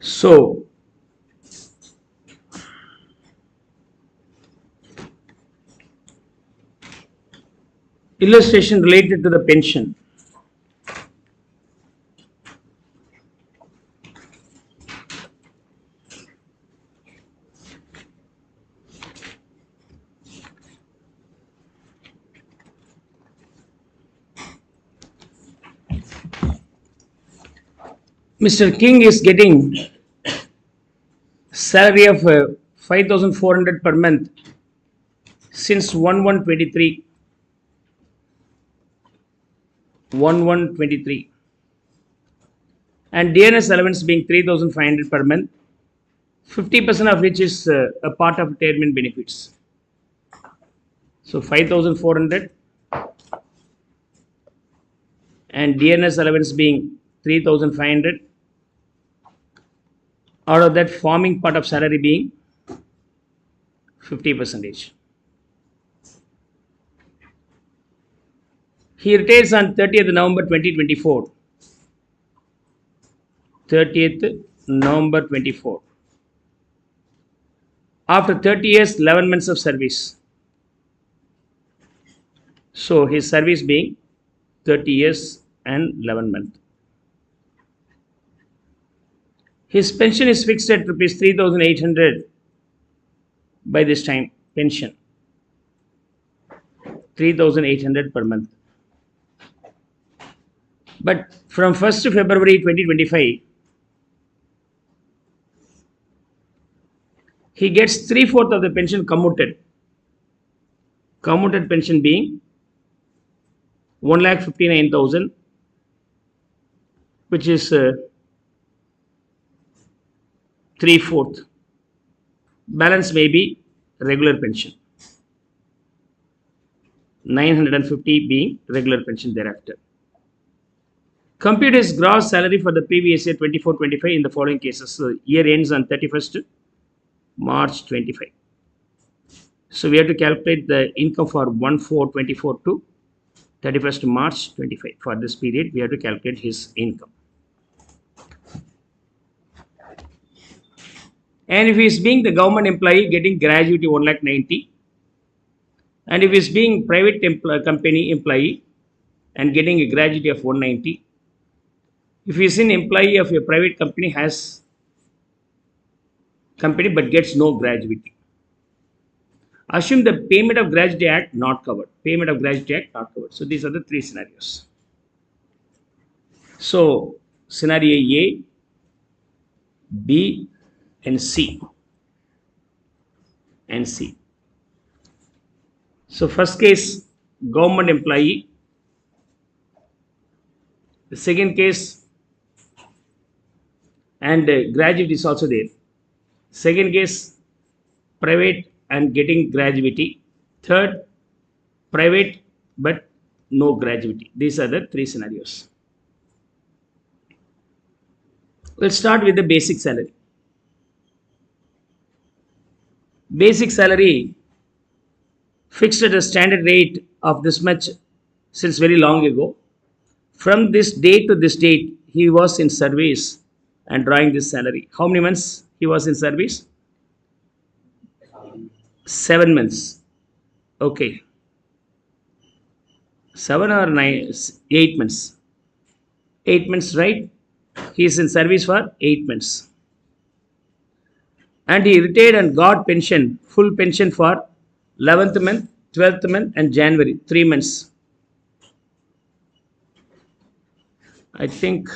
So, illustration related to the pension. Mr. King is getting salary of 5,400 per month since 1123. 1123. And DNS allowance being 3,500 per month, 50% of which is a part of retirement benefits. So 5,400 and DNS allowance being 3,500. Out of that, forming part of salary being 50%. He retires on 30th November 2024. 30th November 24. After 30 years, 11 months of service. So his service being 30 years and 11 months. His pension is fixed at rupees 3,800 by this time. Pension 3,800 per month. But from 1st February 2025, he gets 3/4 of the pension commuted. Commuted pension being 1,59,000, which is 3/4. Balance may be regular pension. 950 being regular pension thereafter. Compute his gross salary for the previous year 24-25 in the following cases. So year ends on 31st March 25. So we have to calculate the income for 1/4/24 to 31st March 25. For this period, we have to calculate his income. And if he is being the government employee, getting gratuity 1,90,000, and if he is being private company employee and getting a gratuity of 190, if he is an employee of a private company, has company but gets no gratuity. Assume the payment of gratuity act not covered. Payment of gratuity act not covered. So these are the three scenarios. So scenario A, B, and C. So first case, government employee. The second case, and gratuity is also there. Second case, private and getting gratuity. Third, private but no gratuity. These are the three scenarios. Let's start with the basic salary. Basic salary fixed at a standard rate of this much since very long ago. From this date to this date, he was in service and drawing this salary. How many months he was in service? 7 months. Okay. 7 or 9, 8 months. 8 months, right? He is in service for 8 months. And he retired and got pension, full pension for 11th month, 12th month, and January, 3 months. I think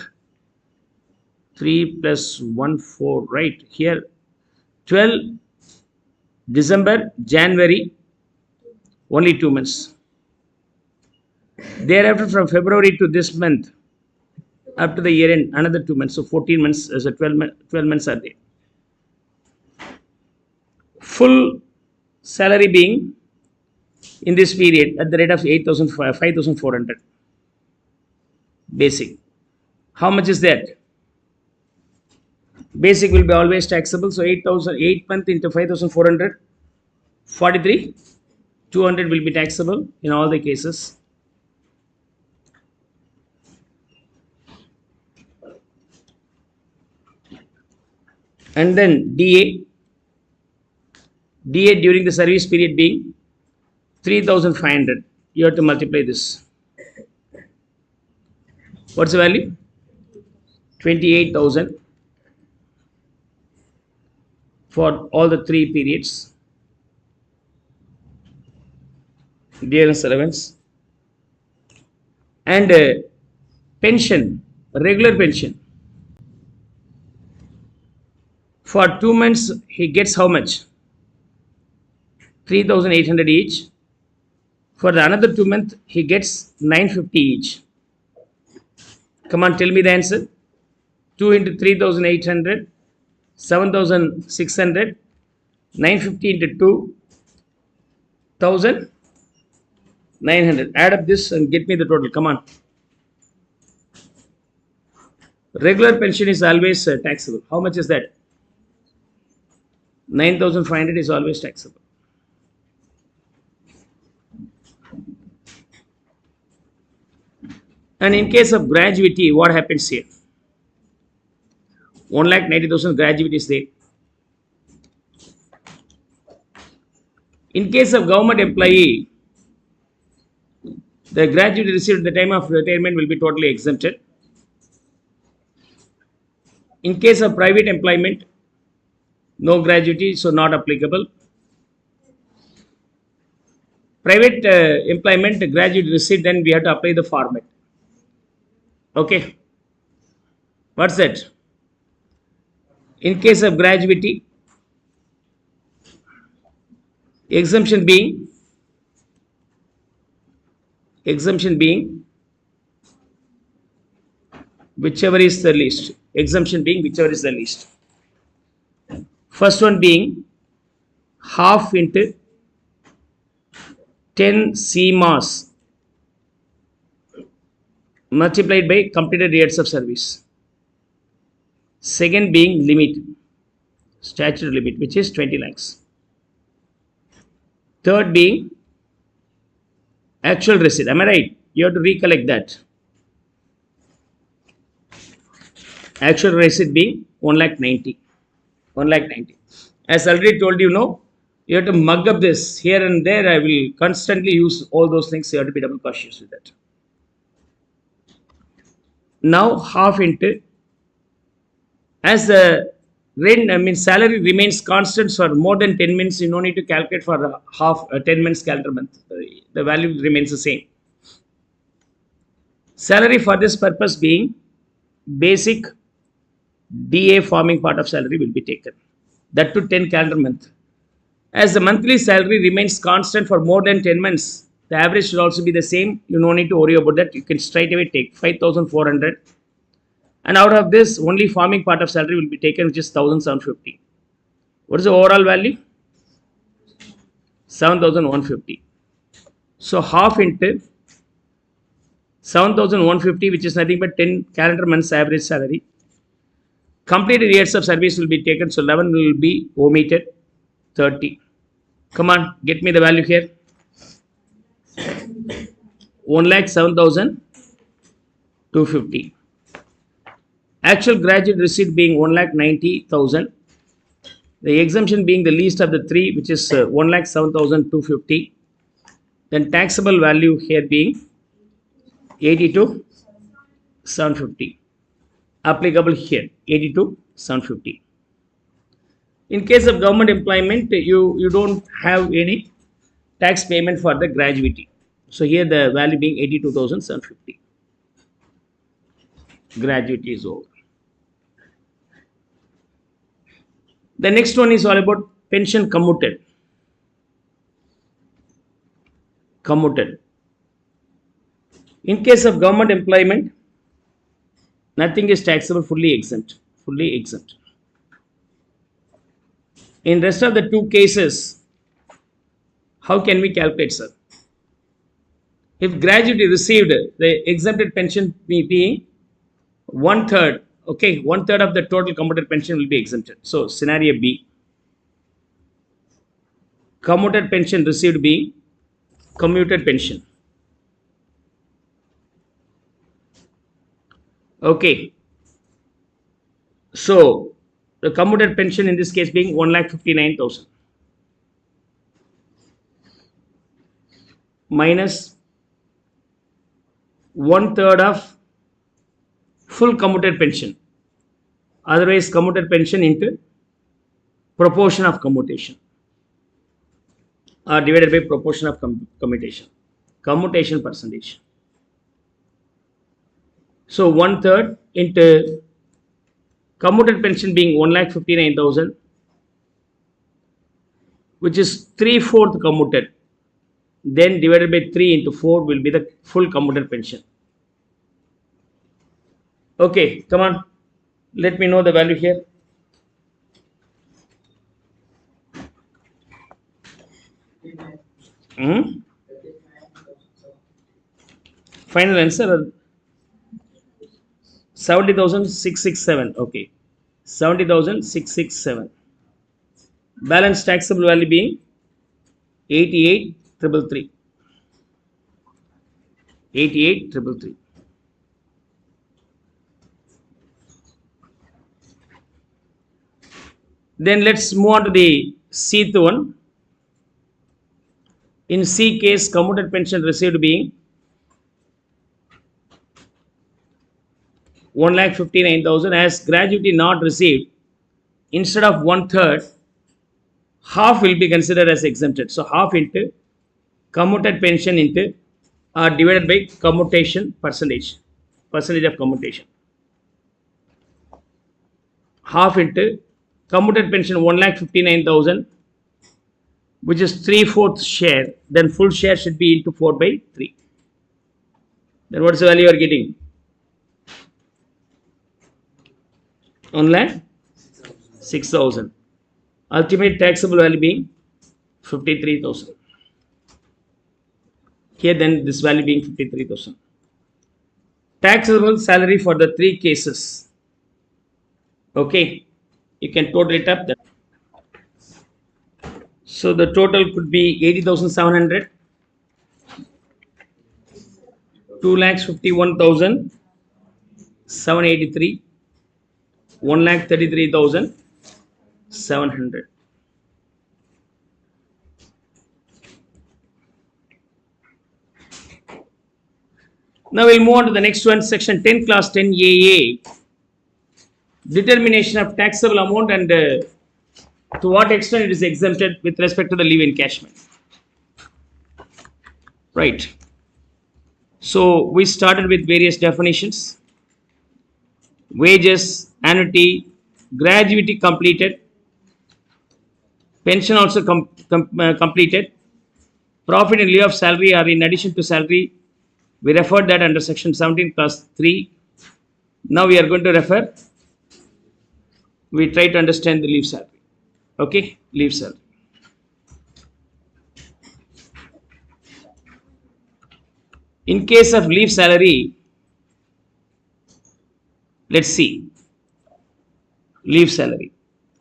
3 plus 1, 4, right? Here, 12 December, January, only 2 months. Thereafter, from February to this month, up to the year end, another 2 months. So 14 months, so 12 months are there. Full salary being in this period at the rate of 5,400. Basic. How much is that? Basic will be always taxable. So 8 months into 5,400, 43, 200 will be taxable in all the cases. And then DA during the service period being 3,500. You have to multiply this. What's the value? 28,000 for all the 3 periods. Dearness allowance. And pension, regular pension. For 2 months, he gets how much? 3,800 each. For the another 2 months, he gets 950 each. Come on, tell me the answer. 2 into 3,800, 7,600, 950 into 2,900. Add up this and get me the total. Come on. Regular pension is always taxable. How much is that? 9,500 is always taxable. And in case of gratuity, what happens here? 1,90,000 gratuity is there. In case of government employee, the gratuity received at the time of retirement will be totally exempted. In case of private employment, no gratuity, so not applicable. Private employment gratuity received, then we have to apply the format. Okay. What's that? In case of gratuity, exemption being whichever is the least. Exemption being whichever is the least. First one being half into 10 CMAS multiplied by completed years of service. Second being limit, statutory limit, which is 20 lakhs. Third being actual receipt. Am I right? You have to recollect that. Actual receipt being 1,90,000. 1,90,000. As already told you, you have to mug up this here and there. I will constantly use all those things. You have to be double cautious with that. Now half into, as the salary remains constant for more than 10 months, you no need to calculate for 10 months calendar month. The value remains the same. Salary for this purpose being basic DA forming part of salary will be taken. That to 10 calendar month. As the monthly salary remains constant for more than 10 months, the average should also be the same. You no need to worry about that. You can straight away take 5,400. And out of this, only forming part of salary will be taken, which is 1,750. What is the overall value? 7,150. So half into 7,150, which is nothing but 10 calendar months average salary. Completed years of service will be taken, so 11 will be omitted. 30. Come on, get me the value here. 1,07,250. Actual graduate receipt being 1,90,000. The exemption being the least of the three, which is 1,07,250. Then taxable value here being 82,750. Applicable here 82,750. In case of government employment, you don't have any tax payment for the gratuity. So here the value being 82,750. Gratuity is over. The next one is all about pension commuted. In case of government employment, nothing is taxable, fully exempt. In rest of the two cases, how can we calculate, sir? If gratuity received, the exempted pension being 1/3, okay, 1/3 of the total commuted pension will be exempted. So scenario B, commuted pension received being commuted pension. Okay, so The commuted pension in this case being 1,59,000 minus 1/3 of full commuted pension, otherwise commuted pension into proportion of commutation, or divided by proportion of commutation percentage. So 1/3 into commuted pension being 1,59,000, which is 3/4 commuted, then divided by 3 into 4 will be the full commuted pension. Okay, come on, let me know the value here. Final answer 70,667. Okay, 70,667. Balance taxable value being 88,333. 88,333. Then let's move on to the Cth one. In C case, commuted pension received being 1,59,000 as gratuity not received. Instead of 1/3, half will be considered as exempted. So half into commuted pension into divided by commutation percentage of commutation. Half into commuted pension 1,59,000, which is 3/4 share. Then full share should be into 4/3. Then what's the value you are getting? 1,06,000. Ultimate taxable value being 53,000. Here then this value being 53,000. Taxable salary for the 3 cases. Okay, you can total it up. So the total could be 80,700, 2,51,783, 1,33,700. Now we'll move on to the next one, section 10, class 10 AA. Determination of taxable amount and to what extent it is exempted with respect to the leave encashment. Right. So we started with various definitions. Wages, annuity, gratuity completed, pension also completed, profit in lieu of salary or in addition to salary. We referred that under section 17 class 3. Now we are going to refer. We try to understand the leave salary. Okay, leave salary. In case of leave salary, let's see. Leave salary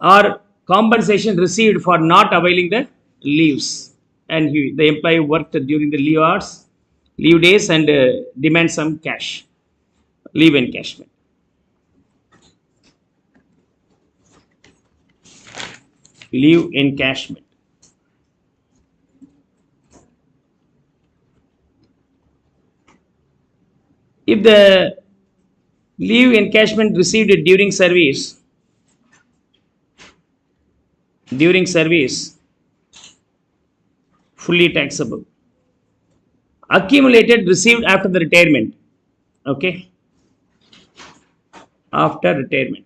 or compensation received for not availing the leaves, and the employee worked during the leave hours, leave days, and demands some cash. Leave encashment. Leave encashment. If the leave encashment received during service, fully taxable. Accumulated received after the retirement. Okay, after retirement.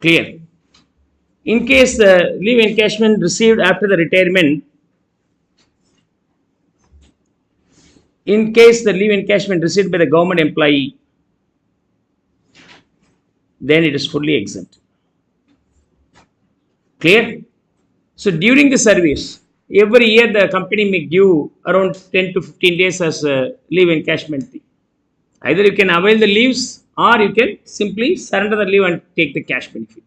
Clear. In case the leave encashment received after the retirement, in case the leave encashment received by the government employee, then it is fully exempt. Clear? So during the service, every year the company may give around 10 to 15 days as leave encashment. Either you can avail the leaves or you can simply surrender the leave and take the cash benefit.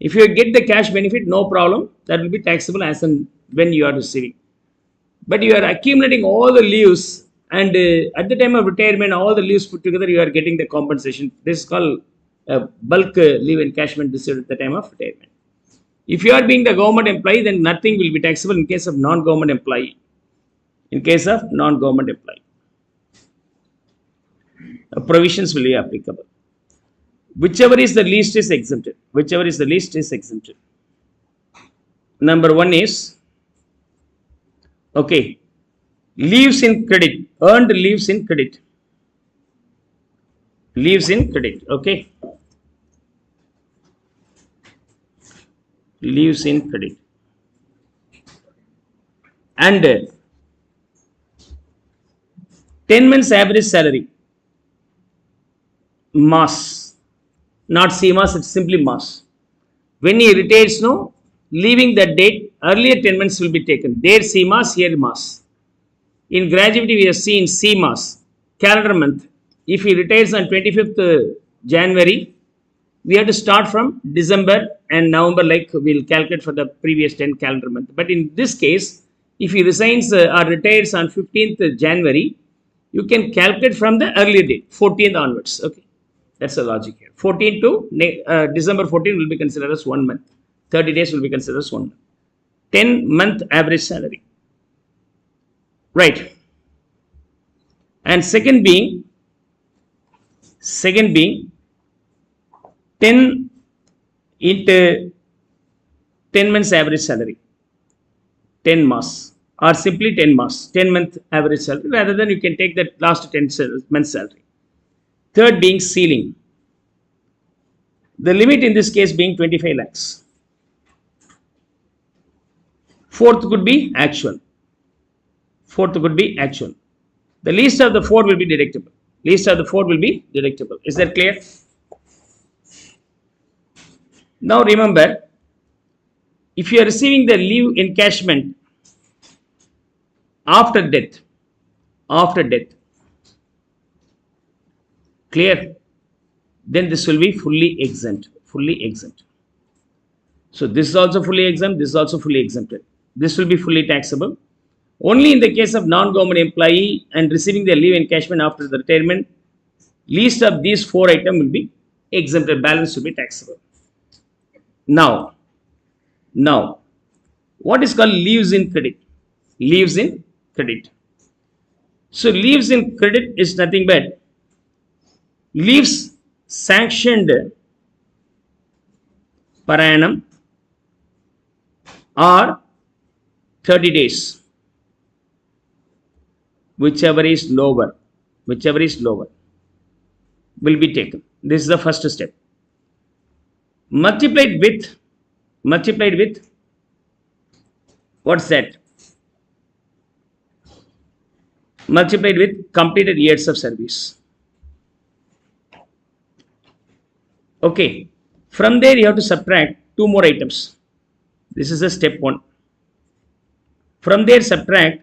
If you get the cash benefit, no problem, that will be taxable as and when you are receiving. But you are accumulating all the leaves and at the time of retirement, all the leaves put together, you are getting the compensation. This is called bulk leave encashment received at the time of retirement. If you are being the government employee, then nothing will be taxable in case of non-government employee. In case of non-government employee, provisions will be applicable. Whichever is the least is exempted. Whichever is the least is exempted. Number one is, okay, leaves in credit, earned leaves in credit. Leaves in credit, okay. Leaves in credit. And 10 months average salary. Mass. Not CMAS, it's simply mass. When he retires, no, leaving that date, earlier 10 months will be taken. There CMAS, here mass. In gratuity, we have seen CMAS, calendar month. If he retires on 25th January, we have to start from December and November, like we'll calculate for the previous 10 calendar month. But in this case, if he resigns or retires on 15th January, you can calculate from the earlier date, 14th onwards. Okay, that's the logic here. 14 to December 14 will be considered as 1 month. 30 days will be considered as 1 month. 10-month average salary. Right. And second being 10 into 10 months average salary. 10 months or simply 10 months. 10-month average salary. Rather than you can take that last 10 months salary. Third being ceiling. The limit in this case being 25 lakhs. Fourth could be actual. Fourth could be actual. The least of the four will be deductible. Least of the four will be deductible. Is that clear? Now remember, if you are receiving the leave encashment after death, clear, then this will be fully exempt. So this is also fully exempt, this is also fully exempted. This will be fully taxable. Only in the case of non-government employee and receiving the leave encashment after the retirement, least of these four items will be exempted, balance will be taxable. Now, what is called leaves in credit? Leaves in credit. So leaves in credit is nothing but leaves sanctioned per annum or 30 days. Whichever is lower will be taken. This is the first step. Multiplied with what's that? Multiplied with completed years of service. Okay. From there you have to subtract two more items. This is the step 1. From there subtract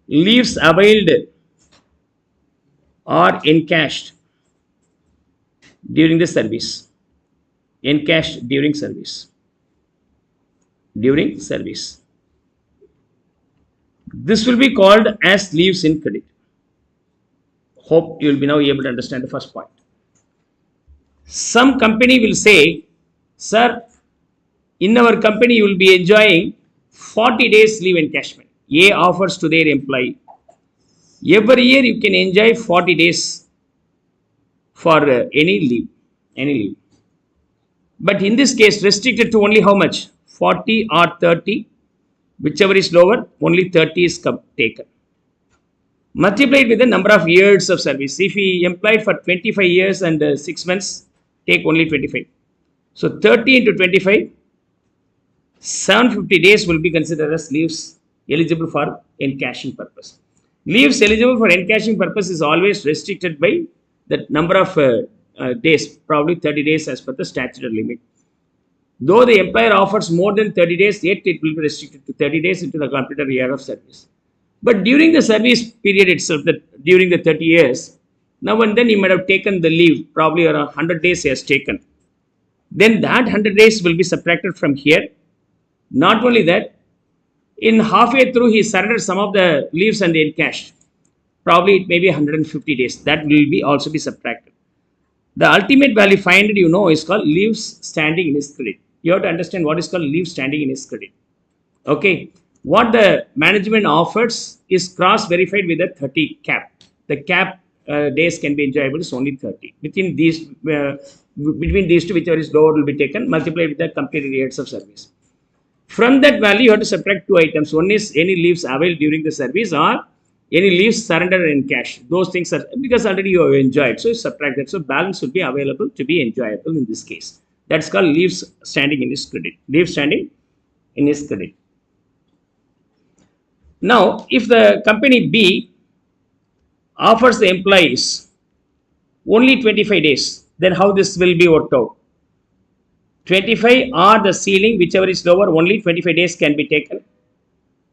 leaves availed or encashed during the service. Encashed during service. This will be called as leaves in credit. Hope you will be now able to understand the first point. Some company will say, sir, in our company you will be enjoying 40 days leave encashment. A offers to their employee. Every year you can enjoy 40 days for any leave. But in this case, restricted to only how much? 40 or 30. Whichever is lower, only 30 is taken. Multiplied with the number of years of service. If he employed for 25 years and 6 months, take only 25. So 30 into 25, 750 days will be considered as leaves eligible for encashing purpose. Leaves eligible for encashing purpose is always restricted by the number of days, probably 30 days as per the statutory limit. Though the employer offers more than 30 days, yet it will be restricted to 30 days into the completed year of service. But during the service period itself, during the 30 years, now and then he might have taken the leave, probably around 100 days he has taken. Then that 100 days will be subtracted from here. Not only that, in halfway through he surrendered some of the leaves and they encashed. probably it may be 150 days. That will be also be subtracted. The ultimate value 500 is called leaves standing in his credit. You have to understand what is called leaves standing in his credit. Okay. What the management offers is cross verified with a 30 cap. The cap days can be enjoyable is only 30. Between these two, whichever is lower will be taken, multiplied with the completed years of service. From that value, you have to subtract two items. One is any leaves availed during the service or any leaves surrendered in cash. Those things are because already you have enjoyed. So you subtract that. So balance will be available to be enjoyable in this case. That's called leaves standing in his credit. Leaves standing in his credit. Now, if the company B offers the employees only 25 days, then how this will be worked out? 25 or the ceiling, whichever is lower, only 25 days can be taken.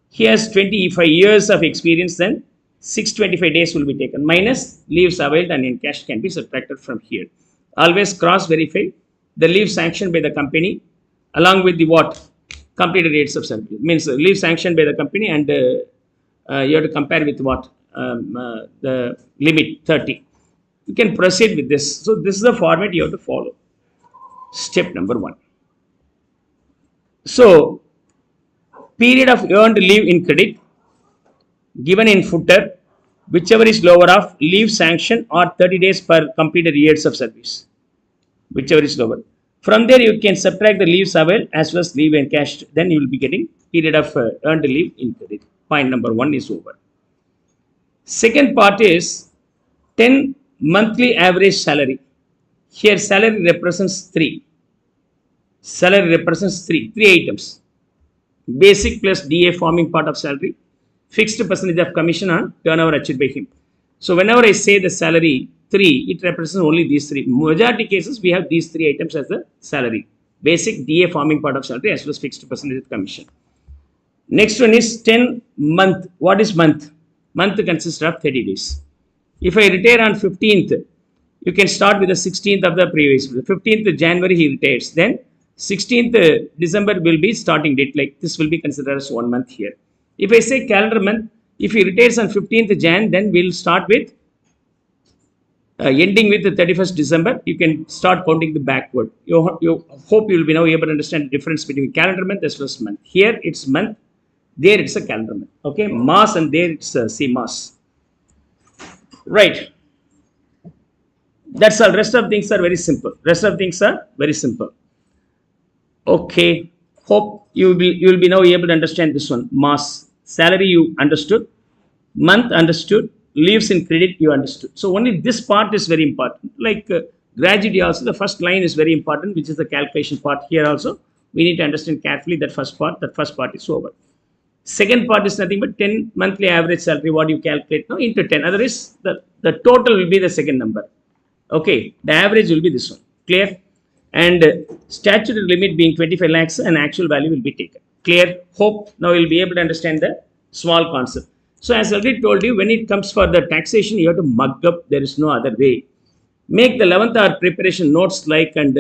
He has 25 years of experience, then 625 days will be taken. Minus leaves availed and in cash can be subtracted from here. Always cross verify the leave sanctioned by the company along with the what? Completed rates of service. Means leave sanctioned by the company and you have to compare with what? The limit 30. You can proceed with this. So this is the format you have to follow. Step number 1. So period of earned leave in credit given in footer, whichever is lower of leave sanction or 30 days per completed years of service, whichever is lower. From there you can subtract the leaves availed as well as leave encashed. Then you will be getting period of earned leave in credit. Point number 1 is over. Second part is 10 monthly average salary. Here salary represents 3. Salary represents 3 items. Basic plus DA forming part of salary. Fixed percentage of commission on turnover achieved by him. So whenever I say the salary 3, it represents only these 3. Majority cases we have these 3 items as the salary. Basic DA forming part of salary as well as fixed percentage of commission. Next one is 10 month. What is month? Month consists of 30 days. If I retire on 15th, you can start with the 16th of the previous. 15th January he retires. Then 16th December will be starting date. Like this will be considered as 1 month here. If I say calendar month, if he retires on 15th Jan, then we'll start with ending with the 31st December. You can start counting the backward. You hope you will be now able to understand the difference between calendar month as well as month. Here it's month, there it's a calendar month. Okay, Mass and there it's CMAS. Right. That's all. Rest of things are very simple. Okay. Hope you will be now able to understand this one. Mass. Salary you understood. Month understood. Leaves in credit you understood. So only this part is very important. Like gratuity also, the first line is very important, which is the calculation part. Here also we need to understand carefully that first part. That first part is over. Second part is nothing but 10 monthly average salary. What you calculate now into 10. Otherwise the total will be the second number. Okay. The average will be this one. Clear? And statutory limit being 25 lakhs and actual value will be taken. Clear? Hope now you will be able to understand the small concept. So as I already told you, when it comes for the taxation, you have to mug up. There is no other way. Make the 11th hour preparation notes like and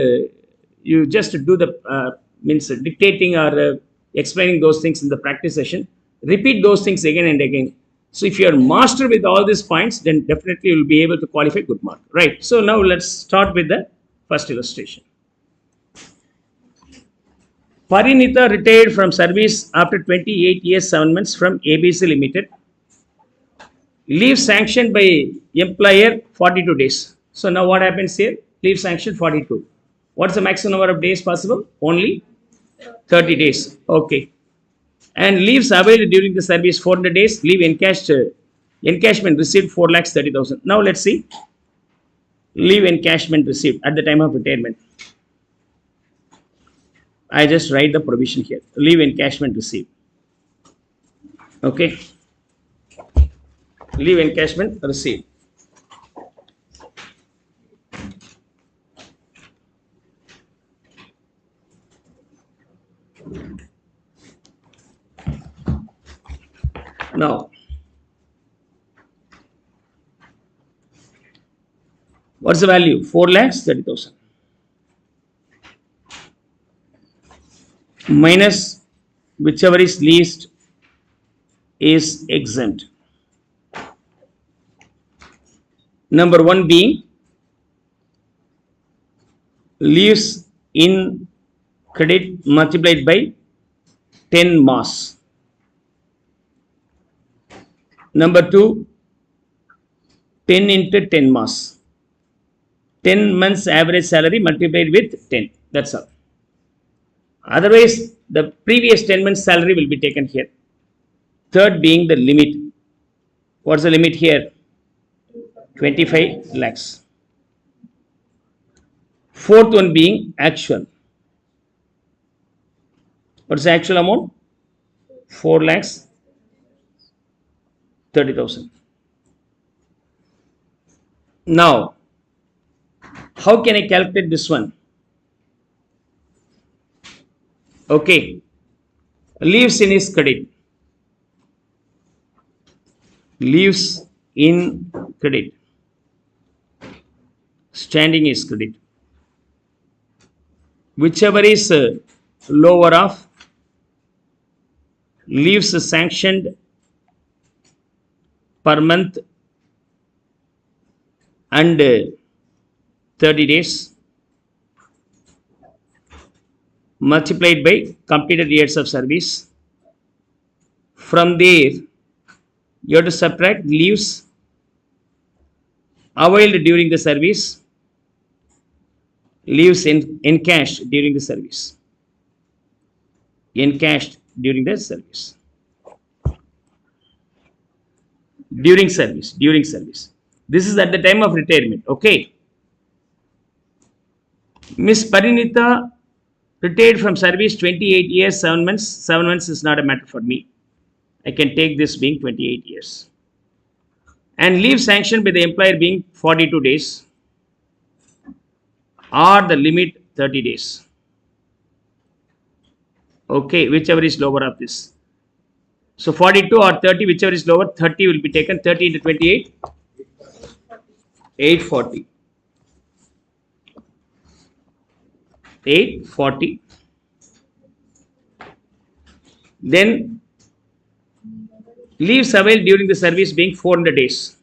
you just do the means dictating or explaining those things in the practice session. Repeat those things again and again. So if you are master with all these points, then definitely you will be able to qualify good mark. Right. So now let's start with the first illustration. Parinita retired from service after 28 years 7 months from ABC Limited. Leave sanctioned by employer 42 days. So now what happens here? Leave sanctioned 42. What's the maximum number of days possible? Only 30 days. Okay. And leaves availed during the service 400 days. Leave encashment received 4,30,000. Now let's see. Leave encashment received at the time of retirement. I just write the provision here. Leave encashment received. Okay. Leave encashment received. Now, what's the value? 4,30,000 minus whichever is least is exempt. Number 1 being leaves in credit multiplied by 10 mass. Number 2, 10 into 10 mass. 10 months average salary multiplied with 10. That's all. Otherwise, the previous 10 months salary will be taken here. Third being the limit. What's the limit here? 25 lakhs. Fourth one being actual. What's the actual amount? 4 lakhs 30,000. Now, how can I calculate this one? Okay, leaves in his credit. Leaves in credit. Standing is credit. Whichever is lower of leaves sanctioned per month and 30 days multiplied by completed years of service. From there, you have to subtract leaves availed during the service, leaves encashed during the service. Encashed during the service. During service. This is at the time of retirement. Okay. Miss Parinita retired from service 28 years, 7 months. 7 months is not a matter for me. I can take this being 28 years. And leave sanctioned by the employer being 42 days or the limit 30 days. Okay, whichever is lower of this. So 42 or 30, whichever is lower, 30 will be taken. 30 into 28, 840. 840. Then leaves availed during the service being 400 days.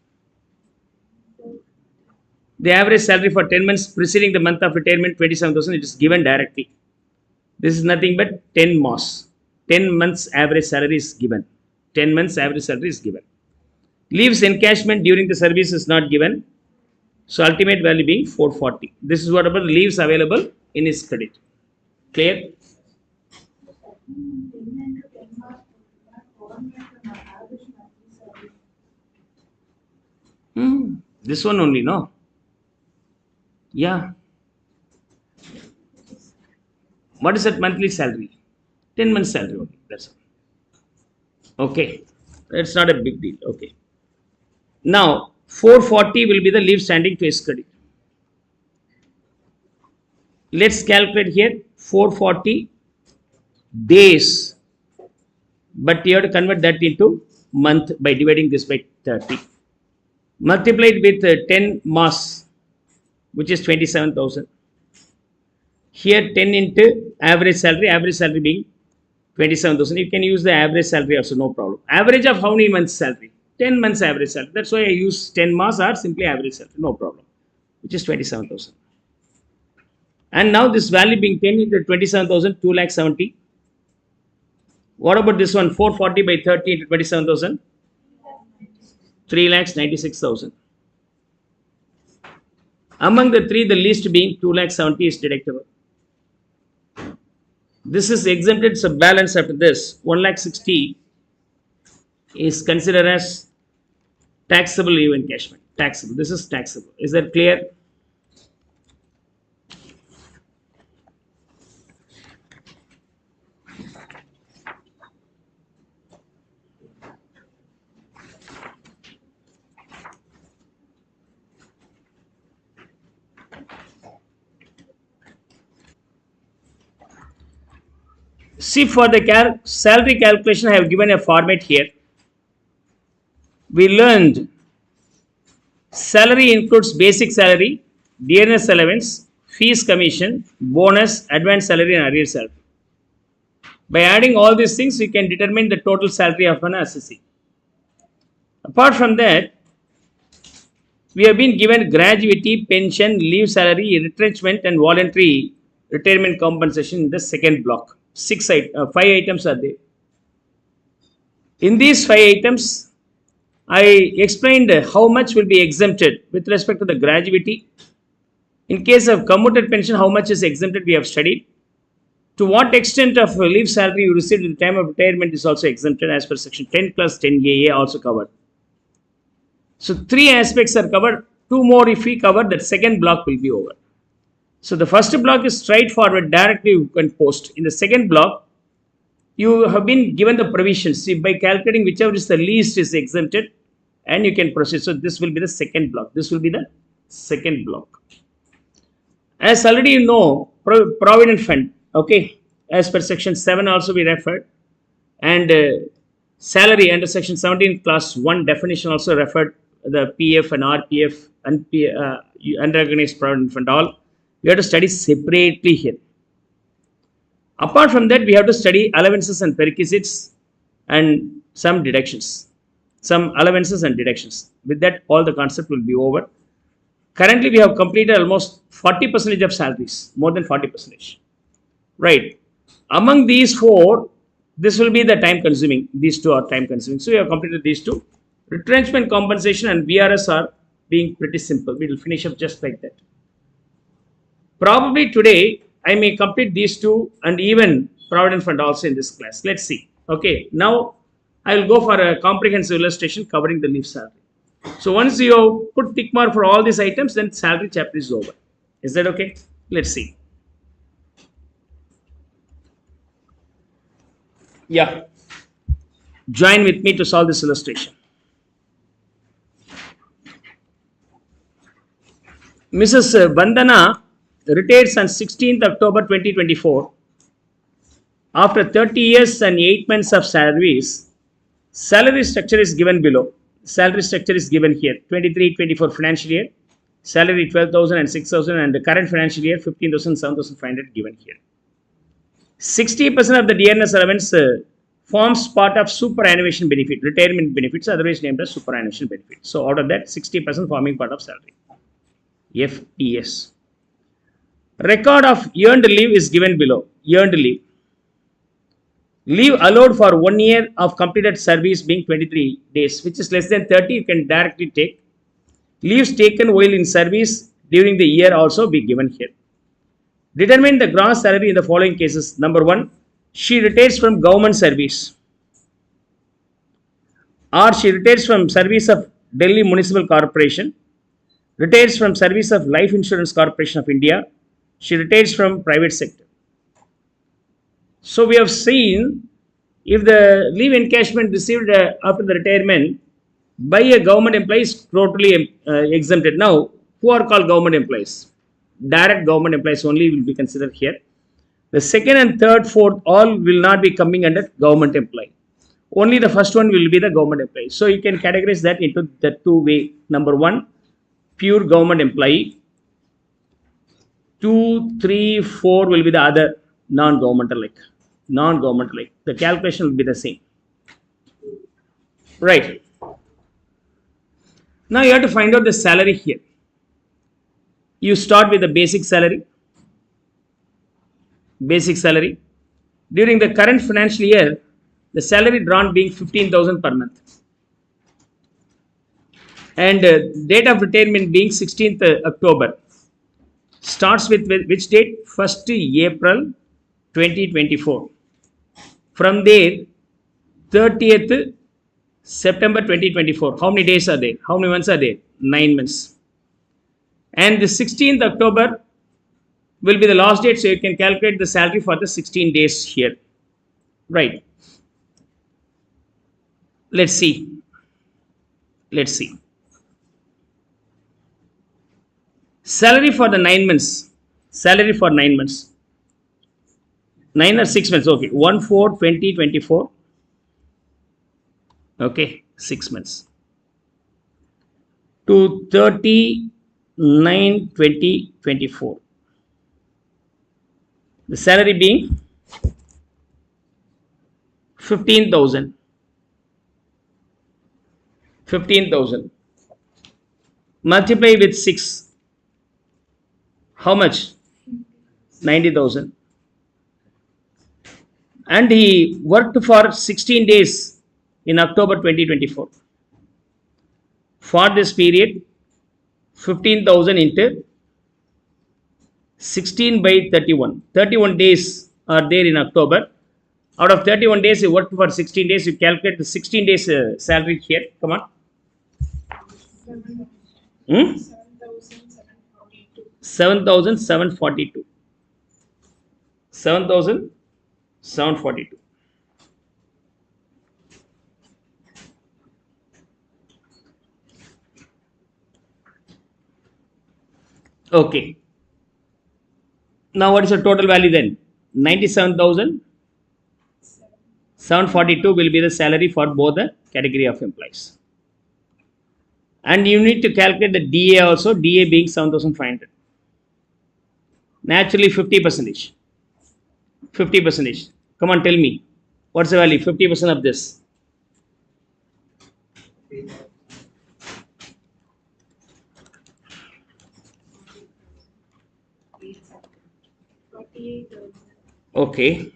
The average salary for 10 months preceding the month of retirement 27,000. It is given directly. This is nothing but 10 months. 10 months average salary is given. 10 months average salary is given. Leaves encashment during the service is not given. So ultimate value being 440. This is whatever leaves available in his credit. Clear? This one only, no? Yeah. What is that monthly salary? 10 months salary only. That's all. Okay. It's not a big deal. Okay. Now, 440 will be the leave standing to his credit. Let's calculate here 440 days. But you have to convert that into month by dividing this by 30. Multiplied with 10 mass, which is 27,000. Here 10 into average salary being 27,000. You can use the average salary also, no problem. Average of how many months salary? 10 months average salary. That's why I use 10 mass or simply average salary, no problem, which is 27,000. And now this value being 10 into 27,000, 2,70,000. What about this one? 440 by 30 into 27,000? 3,96,000. Among the three, the least being 2,70,000 is deductible. This is exempted, so balance after this 1,60,000 is considered as taxable leave encashment. Taxable. This is taxable. Is that clear? See, for the salary calculation, I have given a format here. We learned salary includes basic salary, dearness allowance, fees commission, bonus, advance salary, and arrear salary. By adding all these things, we can determine the total salary of an assessee. Apart from that, we have been given gratuity, pension, leave salary, retrenchment, and voluntary retirement compensation in the second block. 5 items are there. In these 5 items, I explained how much will be exempted with respect to the gratuity. In case of commuted pension, how much is exempted, we have studied. To what extent of leave salary you received at the time of retirement is also exempted as per section 10 plus 10AA also covered. So 3 aspects are covered. 2 more if we cover, that second block will be over. So the first block is straightforward, directly you can post. In the second block, you have been given the provisions. See, by calculating whichever is the least is exempted, and you can proceed. So this will be the second block. This will be the second block. As already you know, Provident Fund, okay, as per section 7 also we referred, and salary under section 17 class 1 definition also referred, the PF and RPF and unrecognized Provident Fund, all we have to study separately here. Apart from that, we have to study allowances and perquisites and some deductions. Some allowances and deductions. With that, all the concept will be over. Currently, we have completed almost 40% of salaries, more than 40%. Right. Among these 4, this will be the time consuming. These 2 are time consuming. So, we have completed these 2. Retrenchment compensation and VRS are being pretty simple. We will finish up just like that. Probably today, I may complete these 2 and even Provident Fund also in this class. Let's see. Okay. Now, I will go for a comprehensive illustration covering the leave salary. So once you put tick mark for all these items, then salary chapter is over. Is that okay? Let's see. Yeah. Join with me to solve this illustration. Mrs. Vandana retires on 16th October 2024. After 30 years and 8 months of service, salary structure is given below. Salary structure is given here. 23-24 financial year, salary 12,000 and 6,000, and the current financial year 15,000, 7,500 given here. 60% of the dearness allowance forms part of superannuation benefit, retirement benefits, otherwise named as superannuation benefit. So out of that, 60% forming part of salary. FTS. Record of earned leave is given below. Earned leave. Leave allowed for 1 year of completed service being 23 days, which is less than 30, you can directly take. Leaves taken while in service during the year also be given here. Determine the gross salary in the following cases. Number 1, she retires from government service, or she retires from service of Delhi Municipal Corporation, retires from service of Life Insurance Corporation of India, she retires from private sector. So we have seen, if the leave encashment received after the retirement by a government employee is totally exempted. Now, who are called government employees? Direct government employees only will be considered here. The second and third, fourth, all will not be coming under government employee. Only the first one will be the government employee. So you can categorize that into the 2 way. Number 1, pure government employee. 2, 3, 4 will be the other non-governmental like. Non-governmental like. The calculation will be the same. Right. Now you have to find out the salary here. You start with the basic salary. Basic salary. During the current financial year, the salary drawn being 15,000 per month. And date of retirement being 16th October. Starts with which date? 1st April 2024. From there, 30th September 2024. How many days are there? How many months are there? 9 months. And the 16th October will be the last date, so you can calculate the salary for the 16 days here. Right. Let's see. Let's see. Salary for the 9 months. Salary for 9 months. 9 or 6 months. Okay. 1/4/2024. Okay. 6 months. To 30/9/2024. The salary being 15,000. 15,000. multiply with 6. How much? 90,000. And he worked for 16 days in October 2024. For this period, 15,000 into 16 by 31. 31 days are there in October. Out of 31 days, you worked for 16 days. You calculate the 16 days salary here. Come on. 7,742. 7,742. Okay. Now what is the total value then? 97,742 will be the salary for both the category of employees. And you need to calculate the DA also, DA being 7,500. Naturally 50%. 50%. Come on, tell me. What's the value? 50% of this. Okay.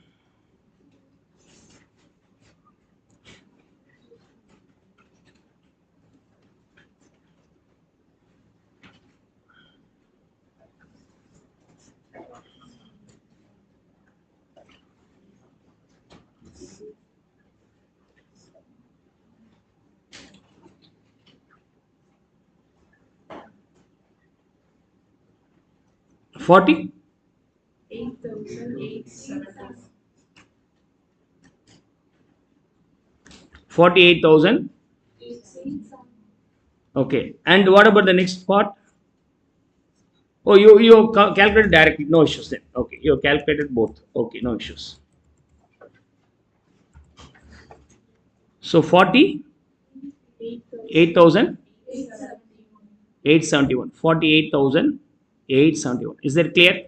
$48,000. 48,000. Okay. And what about the next part? Oh, you calculated directly. No issues then. Okay. You calculated both. Okay. No issues. So 48,871. 48,871. Is that clear?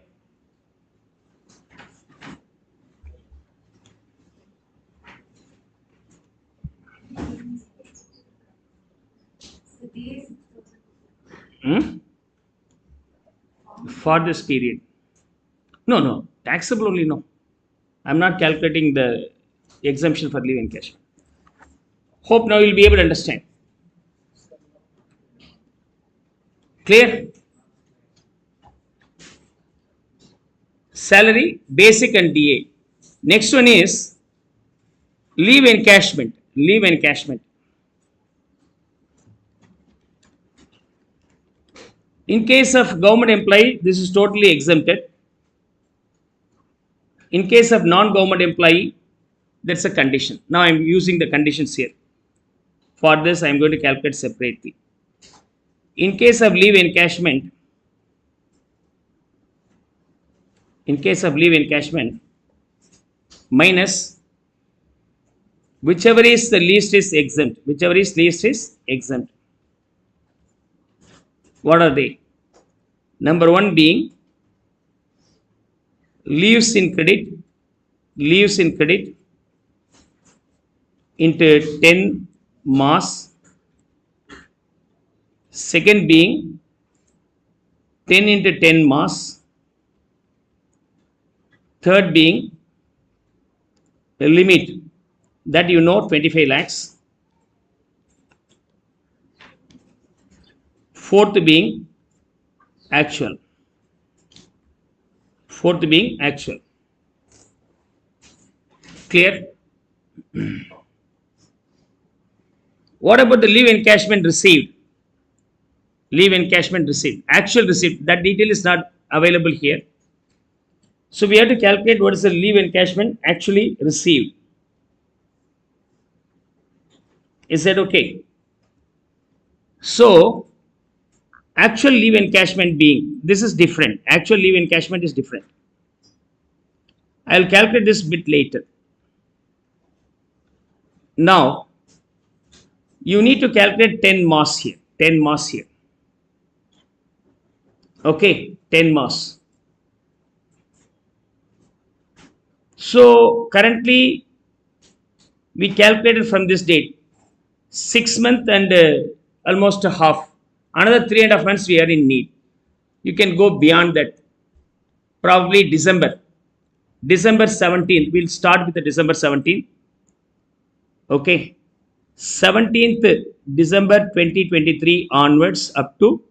For this period. No. Taxable only, no. I'm not calculating the exemption for leave encashment. Hope now you'll be able to understand. Clear? Salary, basic and DA. Next one is leave encashment. Leave encashment. In case of government employee, this is totally exempted. In case of non-government employee, that's a condition. Now I am using the conditions here. For this, I am going to calculate separately. In case of leave encashment, minus whichever is the least is exempt. Whichever is least is exempt. What are they? Number one being leaves in credit into 10 mass. Second being 10 into 10 mass. Third being a limit that 25 lakhs. Fourth being actual. Clear? What about the leave encashment received? Actual received. That detail is not available here. So we have to calculate what is the leave encashment actually received. Is that okay? So actual leave encashment being, this is different. Actual leave encashment is different. I will calculate this bit later. Now, you need to calculate 10 mass here. Okay, 10 mass. So, currently, we calculated from this date 6 months and almost a half. Another 3.5 months we are in need. You can go beyond that. Probably December. December 17th. We'll start with the December 17th. Okay. 17th December 2023 onwards up to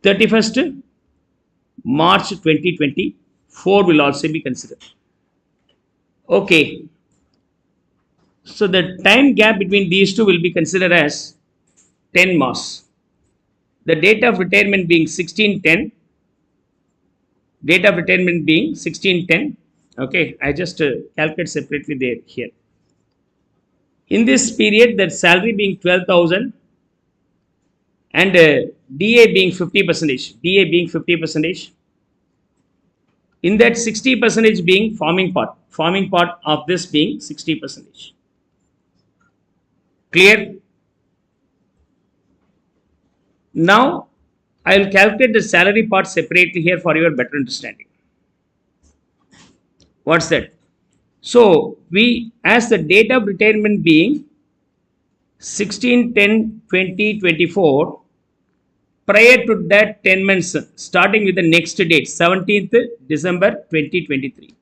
31st March 2024 will also be considered. Okay. So the time gap between these two will be considered as 10 months. The date of retirement being 1610. Date of retirement being 1610. Okay, I just calculate separately there here. In this period, the salary being 12,000 and DA being 50%. DA being 50%. In that 60% being forming part. Forming part of this being 60%. Clear? Now, I will calculate the salary part separately here for your better understanding. What's that? So, we as the date of retirement being 16/10/2024, prior to that 10 months, starting with the next date, 17th December 2023.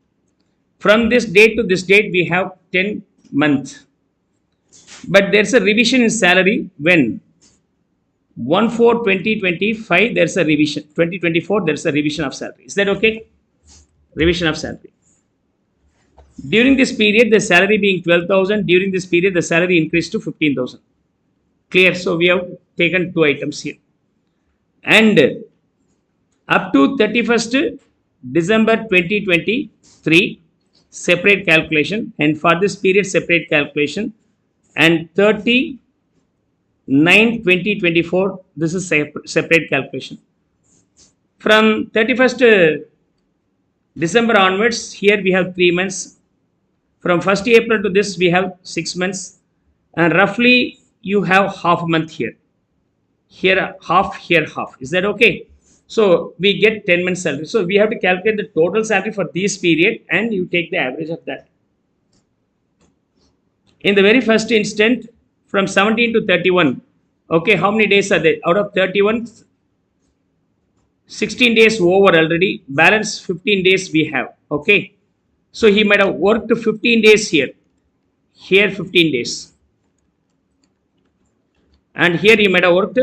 From this date to this date, we have 10 months. But there's a revision in salary when 1/4/2025, there's a revision. 2024, there's a revision of salary. Is that okay? Revision of salary. During this period, the salary being 12,000. During this period, the salary increased to 15,000. Clear? So we have taken two items here. And up to 31st December 2023, separate calculation. And for this period, separate calculation. And 30/9/2024, this is separate calculation. From 31st December onwards, here we have 3 months. From 1st April to this, we have 6 months. And roughly, you have half a month here. Here half, here half. Is that okay? So, we get 10 months salary. So, we have to calculate the total salary for this period and you take the average of that. In the very first instant, from 17 to 31, okay, how many days are there? Out of 31, 16 days over already, balance 15 days we have, okay. So he might have worked 15 days here, here 15 days. And here he might have worked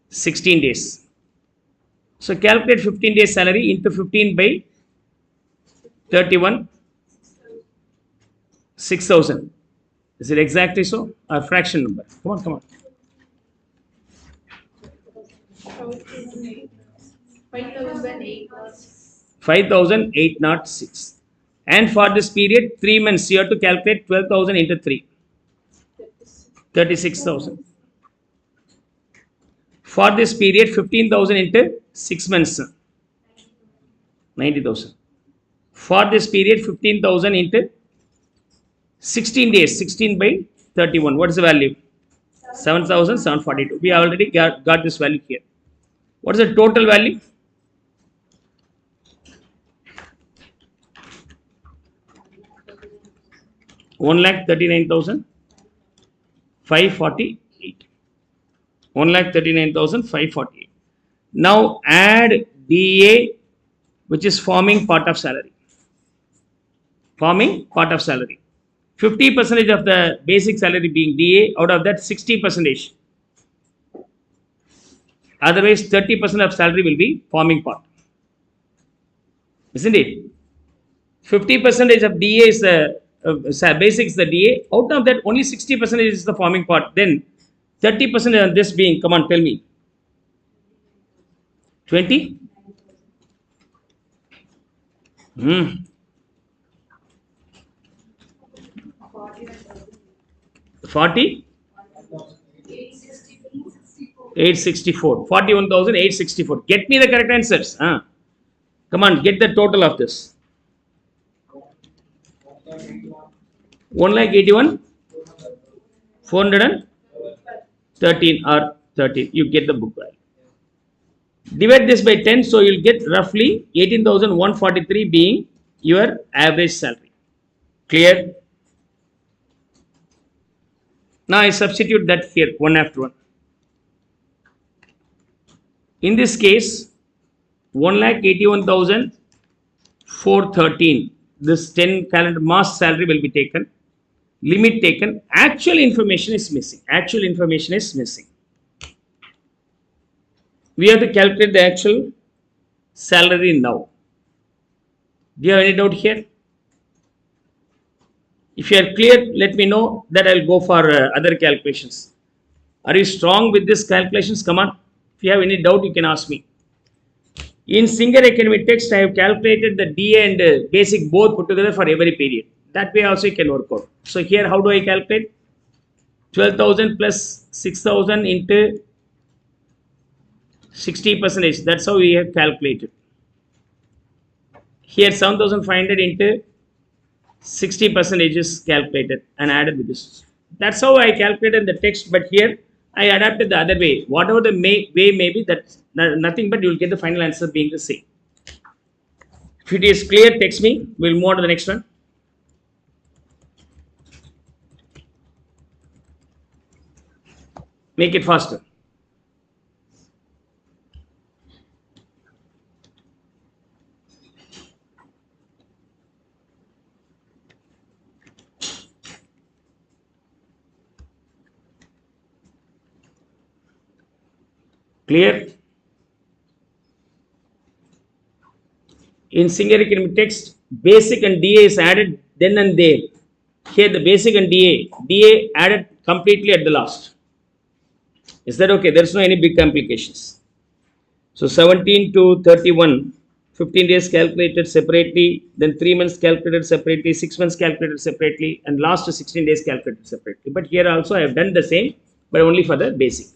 16 days. So calculate 15 days salary into 15 by 31, 6,000. Is it exactly so? A fraction number. Come on, come on. 5,806. And for this period, 3 months, you have to calculate 12,000 into 3. 36,000. For this period, 15,000 into 6 months. 90,000. For this period, 15,000 into 16 days. 16 by 31. What is the value? 7,742. We already got this value here. What is the total value? One lakh 39,548. 1,39,548. Now add DA, which is forming part of salary. Forming part of salary. 50% of the basic salary being DA, out of that 60%. Otherwise, 30% of salary will be forming part. Isn't it? 50% of DA is the basic is the DA. Out of that, only 60% is the forming part. Then 30% of this being, come on, tell me. 20? 40? 864. 41,864. Get me the correct answers. Come on, get the total of this. 1,81,413 or 13. You get the book value. Divide this by 10, so you'll get roughly 18,143 being your average salary. Clear? Now I substitute that here one after one. In this case, 1,81,413. This 10 calendar mass salary will be taken. Limit taken. Actual information is missing. Actual information is missing. We have to calculate the actual salary now. Do you have any doubt here? If you are clear, let me know, that I will go for other calculations. Are you strong with these calculations? Come on. If you have any doubt, you can ask me. In Singar Academy text, I have calculated the DA and basic both put together for every period. That way also you can work out. So here, how do I calculate? 12,000 plus 6,000 into 60%. That's how we have calculated. Here 7,500 into 60% is calculated and added with this. That's how I calculated the text, but here I adapted the other way. Whatever the way may be, that's nothing but you will get the final answer being the same. If it is clear, text me. We'll move on to the next one. Make it faster. Clear? In Singar Academy text, basic and DA is added then and there. Here the basic and DA added completely at the last. Is that okay? There is no any big complications. So 17 to 31, 15 days calculated separately, then 3 months calculated separately, 6 months calculated separately, and last 16 days calculated separately. But here also I have done the same, but only for the basic.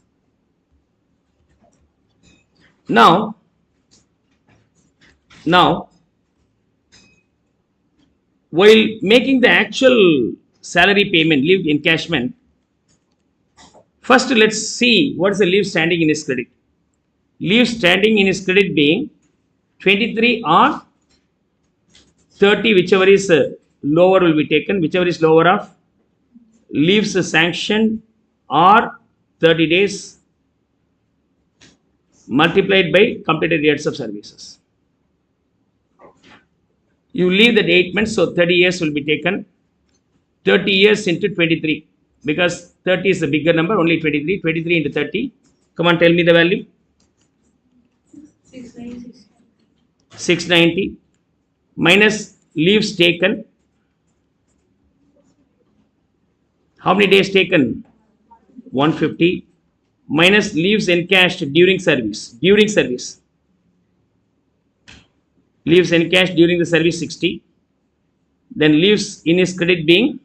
Now, while making the actual salary payment, leave encashment, first let's see what is the leave standing in his credit. Leave standing in his credit being 23 or 30, whichever is lower will be taken, whichever is lower of leaves sanctioned or 30 days multiplied by completed years of services. You leave the 8 months, so 30 years will be taken. 30 years into 23, because 30 is the bigger number, only 23. 23 into 30. Come on, tell me the value. 690 minus leaves taken. How many days taken? 150 minus leaves encashed during service. Leaves encashed during the service 60. Then leaves in his credit being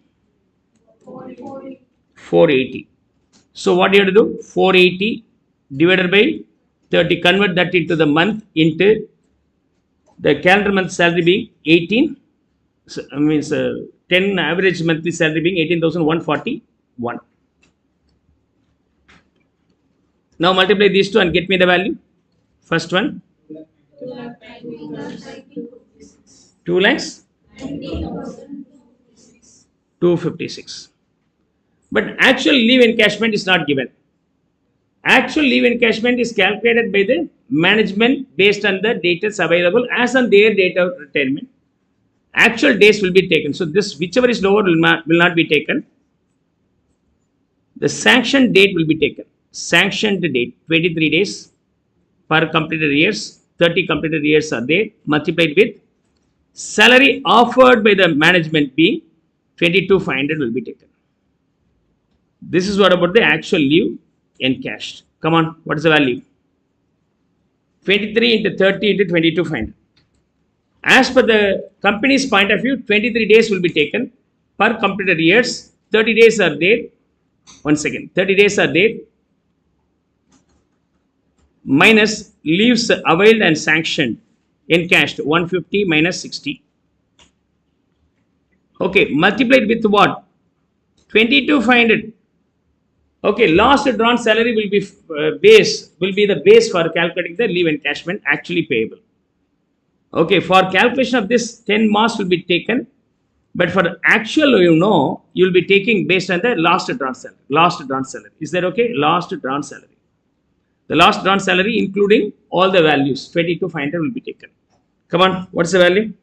480. So what do you have to do? 480 divided by 30. Convert that into the month, into the calendar month salary being 18. So, means 10 average monthly salary being 18,141. Now multiply these two and get me the value. First one, 2 lakhs 256. But actual leave encashment is not given. Actual leave encashment is calculated by the management based on the dates available as on their date of retirement. Actual days will be taken. So this, whichever is lower, will not be taken. The sanctioned date will be taken. Sanctioned date 23 days per completed years. 30 completed years are there, multiplied with salary offered by the management being 22,500 will be taken. This is what about the actual leave encashed. Come on, what is the value? 23 into 30 into 22,500. As per the company's point of view, 23 days will be taken per completed years. 30 days are there. 30 days are there. Minus leaves availed and sanctioned encashed 150 minus 60. Okay, multiplied with what? 22,500. Okay, last drawn salary will be the base for calculating the leave encashment actually payable. Okay, for calculation of this 10 mass will be taken, but for actual, you will be taking based on the last drawn salary. Is that okay? Last drawn salary. The last drawn salary including all the values 22,500 will be taken. Come on, what's the value?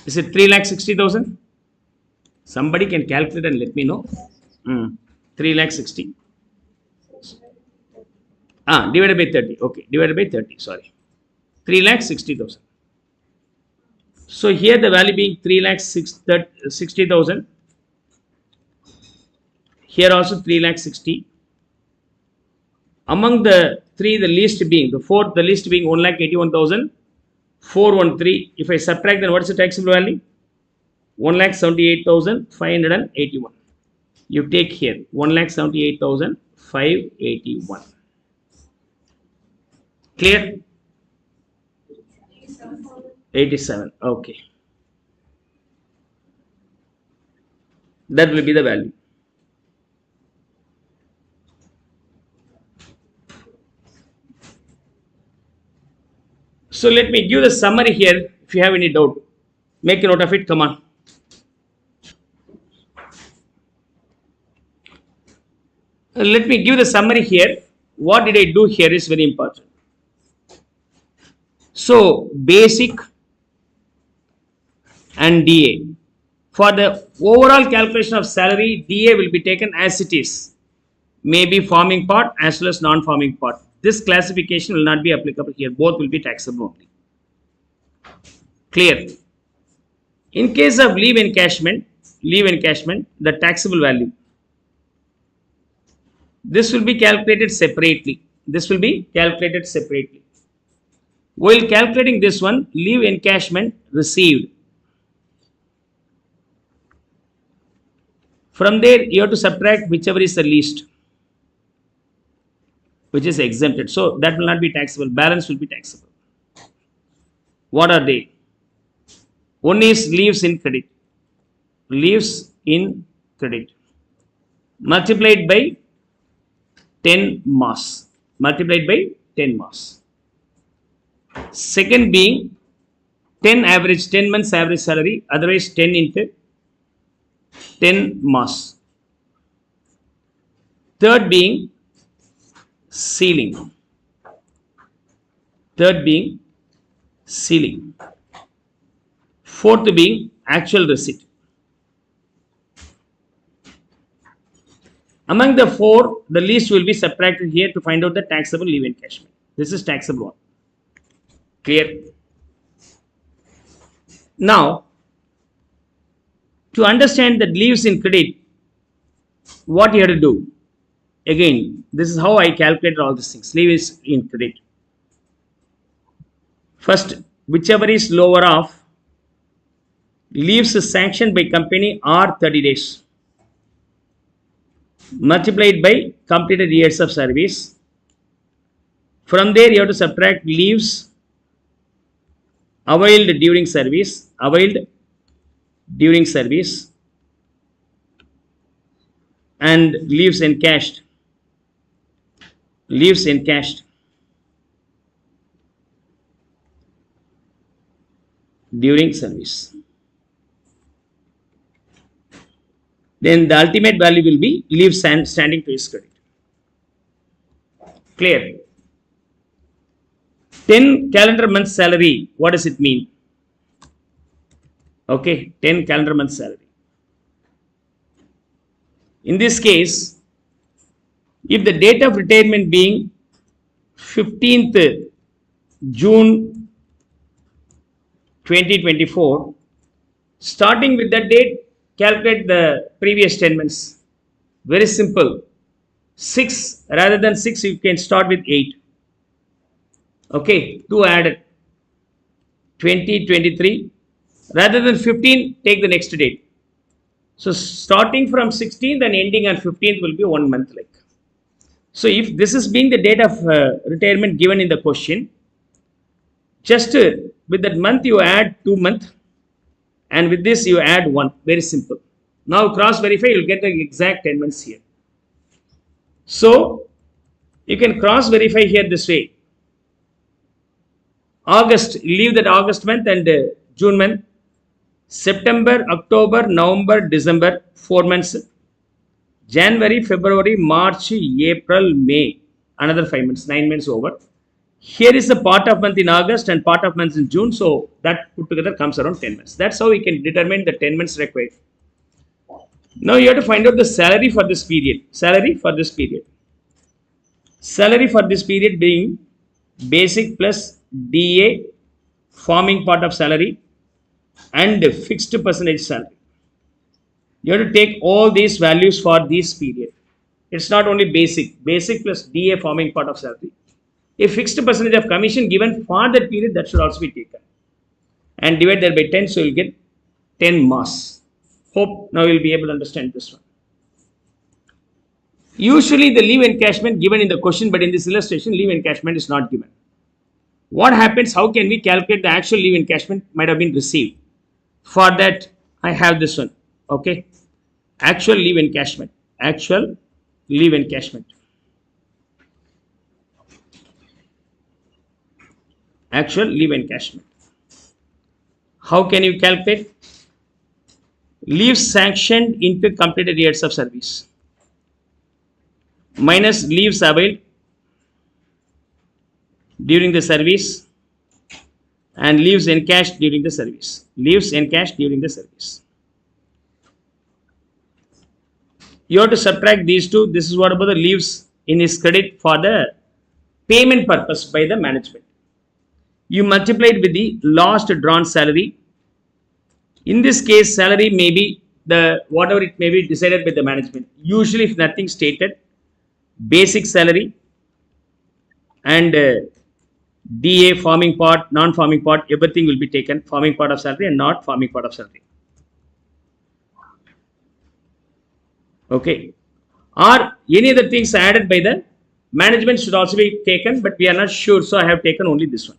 Is it 3,60,000? Somebody can calculate and let me know. 3,60,000. Divided by 30. Okay, divided by 30. Sorry. 3,60,000. So here the value being 3,60,000. Here also 3,60,000. Among the three, the least being, the fourth, the least being 1,81,413. If I subtract, then what is the taxable value? 1,78,581. You take here 1,78,581. Clear? 87. Okay. That will be the value. So let me give the summary here. If you have any doubt, make a note of it. Come on. Let me give the summary here. What did I do here is very important. So basic and DA. For the overall calculation of salary, DA will be taken as it is. Maybe forming part as well as non-forming part. This classification will not be applicable here. Both will be taxable only. Clear? In case of leave encashment, the taxable value. This will be calculated separately. While calculating this one, leave encashment received. From there, you have to subtract whichever is the least, which is exempted. So that will not be taxable. Balance will be taxable. What are they? One is leaves in credit. Multiplied by 10 mass. Second being 10 months average salary, otherwise 10 into 10 mass. Third being ceiling. Fourth being actual receipt. Among the four, the least will be subtracted here to find out the taxable leave encashment. This is taxable one. Clear? Now, to understand that leaves in credit, what you have to do? Again, this is how I calculated all these things. Leave is in credit. First, whichever is lower of leaves sanctioned by company are 30 days. Multiplied by completed years of service. From there, you have to subtract leaves availed during service, and leaves encashed. During service. Then the ultimate value will be leave standing to his credit. Clear? 10 calendar month salary, what does it mean? Okay, 10 calendar month salary. In this case, if the date of retirement being 15th June 2024, starting with that date, calculate the previous 10 months. Very simple. 6 rather than 6, you can start with 8. Okay, 2 added. 2023. Rather than 15, take the next date. So starting from 16th and ending on 15th will be 1 month like. So if this is being the date of retirement given in the question, just with that month you add 2 months. And with this you add 1. Very simple. Now cross verify, you will get the exact 10 months here. So you can cross verify here this way. August, leave that August month and June month. September, October, November, December, 4 months. January, February, March, April, May. Another 5 months, 9 months over. Here is the part of month in August and part of months in June. So that put together comes around 10 months. That's how we can determine the 10 months required. Now you have to find out the salary for this period. Salary for this period. Salary for this period being basic plus DA forming part of salary and fixed percentage salary. You have to take all these values for this period. It's not only basic plus DA forming part of salary. A fixed percentage of commission given for that period, that should also be taken. And divide that by 10, so you'll get 10 mass. Hope now you'll be able to understand this one. Usually the leave encashment given in the question, but in this illustration, leave encashment is not given. What happens? How can we calculate the actual leave encashment might have been received? For that, I have this one. Okay. Actual leave encashment. Actual leave encashment. Actual leave encashment. How can you calculate? Leave sanctioned into completed years of service minus leaves availed during the service and leaves encashed during the service. Leaves encashed during the service. You have to subtract these two. This is what about the leaves in his credit for the payment purpose by the management. You multiply it with the last drawn salary. In this case, salary may be the whatever it may be decided by the management. Usually, if nothing stated, basic salary and DA forming part, non-forming part, everything will be taken, forming part of salary and not forming part of salary. Okay. Or any other things added by the management should also be taken, but we are not sure, so I have taken only this one.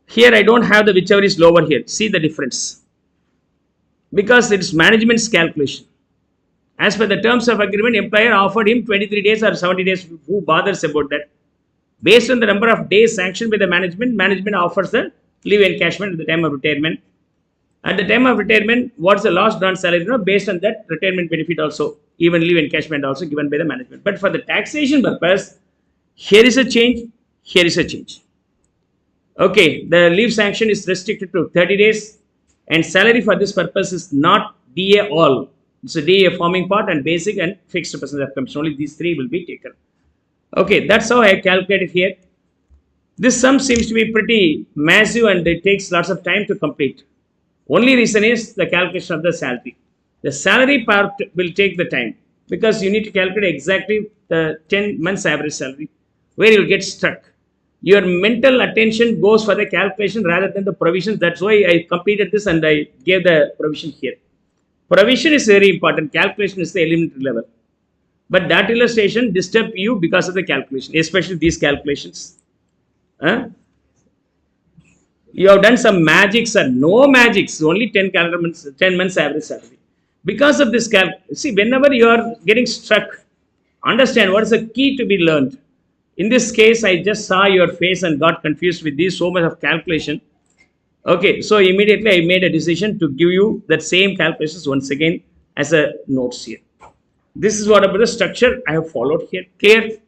Here I don't have the whichever is lower here. See the difference. Because it's management's calculation. As per the terms of agreement, employer offered him 23 days or 70 days. Who bothers about that? Based on the number of days sanctioned by the management, management offers the leave encashment at the time of retirement. At the time of retirement, what's the last drawn salary? Based on that, retirement benefit also, even leave encashment also given by the management. But for the taxation purpose, here is a change, here is a change. Okay, the leave sanction is restricted to 30 days and salary for this purpose is not DA all. It's a DA forming part and basic and fixed percentage of commission. Only these three will be taken. Okay, that's how I calculated here. This sum seems to be pretty massive and it takes lots of time to complete. Only reason is the calculation of the salary. The salary part will take the time because you need to calculate exactly the 10 months average salary where you will get stuck. Your mental attention goes for the calculation rather than the provisions. That's why I completed this and I gave the provision here. Provision is very important. Calculation is the elementary level. But that illustration disturbs you because of the calculation, especially these calculations. You have done some magics or no magics, only 10 calendar months, 10 months average salary. Because of this see, whenever you are getting struck, understand what is the key to be learned. In this case, I just saw your face and got confused with this so much of calculation. Okay, so immediately I made a decision to give you that same calculations once again as a notes here. This is what about the structure I have followed here. Clear?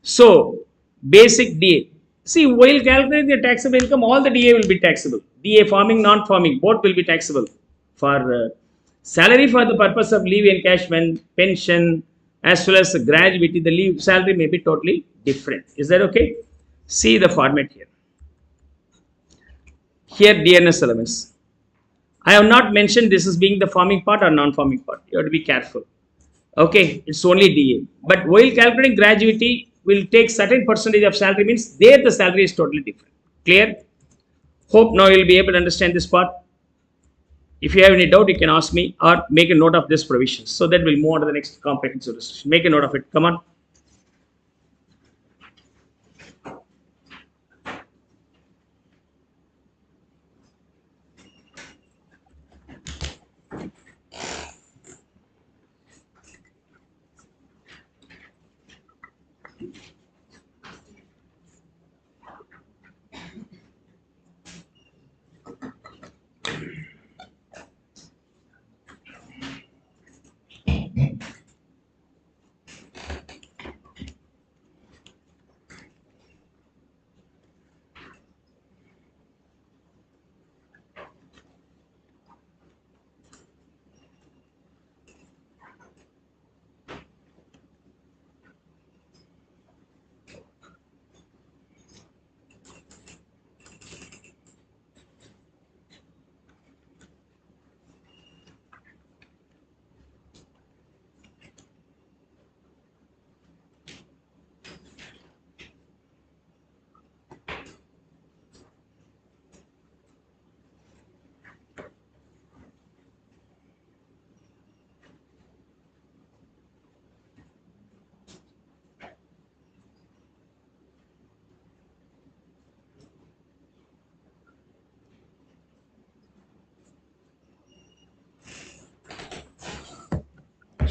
So, basic DA. See, while calculating the taxable income, all the DA will be taxable. DA forming, non-forming, both will be taxable. For salary for the purpose of leave encashment, pension, as well as gratuity, the leave salary may be totally different. Is that okay? See the format here. Here, dearness allowance. I have not mentioned this as being the forming part or non-forming part. You have to be careful. Okay, it's only DA. But while calculating gratuity, will take certain percentage of salary, means there the salary is totally different. Clear? Hope now you'll be able to understand this part. If you have any doubt, you can ask me or make a note of this provision. So that we'll move on to the next comprehensive discussion. Make a note of it. Come on.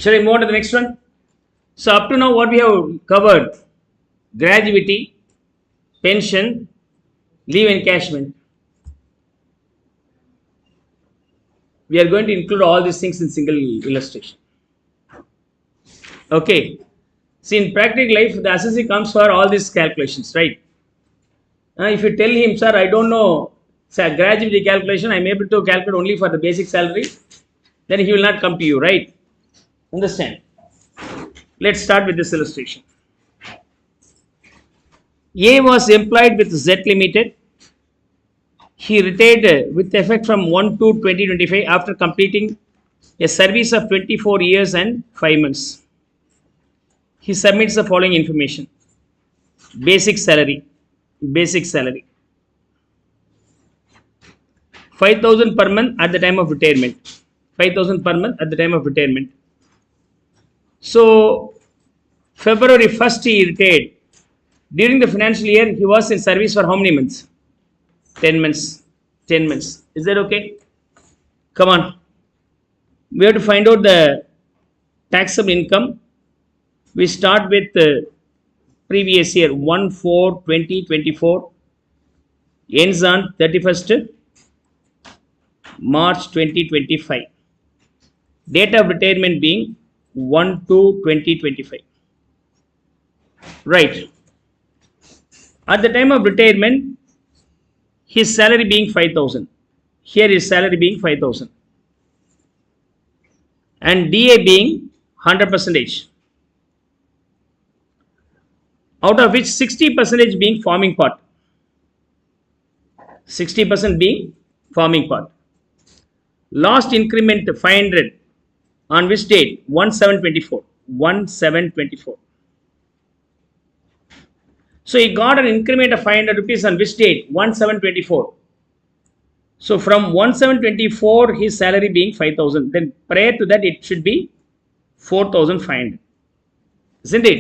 Shall I move on to the next one? So up to now what we have covered: gratuity, pension, leave encashment. We are going to include all these things in single illustration. Okay. See, in practical life, the assessee comes for all these calculations, right? If you tell him, sir, I don't know, sir, gratuity calculation, I'm able to calculate only for the basic salary, then he will not come to you, right? Understand? Let's start with this illustration. A was employed with Z Limited. He retired with effect from 1/2/2025 after completing a service of 24 years and 5 months. He submits the following information: basic salary, 5,000 per month at the time of retirement. 5,000 per month at the time of retirement. So, February 1st he retired. During the financial year, he was in service for how many months? 10 months. 10 months. Is that okay? Come on. We have to find out the taxable income. We start with previous year 1/4/2024, ends on 31st March 2025. Date of retirement being 1/2/2025. Right. At the time of retirement, his salary being 5,000. Here his salary being 5,000. And DA being 100%. Out of which 60% being forming part. 60% being forming part. Last increment 500 on which date? 1/7/24. 1/7/24. So he got an increment of 500 rupees on which date? 1/7/24. So from 1/7/24 his salary being 5,000. Then prior to that it should be 4,500. Isn't it?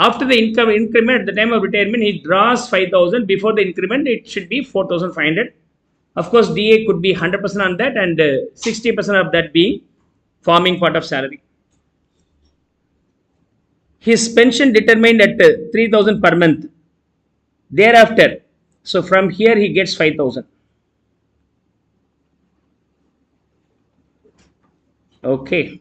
After the increment at the time of retirement, he draws 5,000. Before the increment, it should be 4,500. Of course, DA could be 100% on that and 60% of that being forming part of salary. His pension determined at 3,000 per month. Thereafter, so from here he gets 5,000. Okay.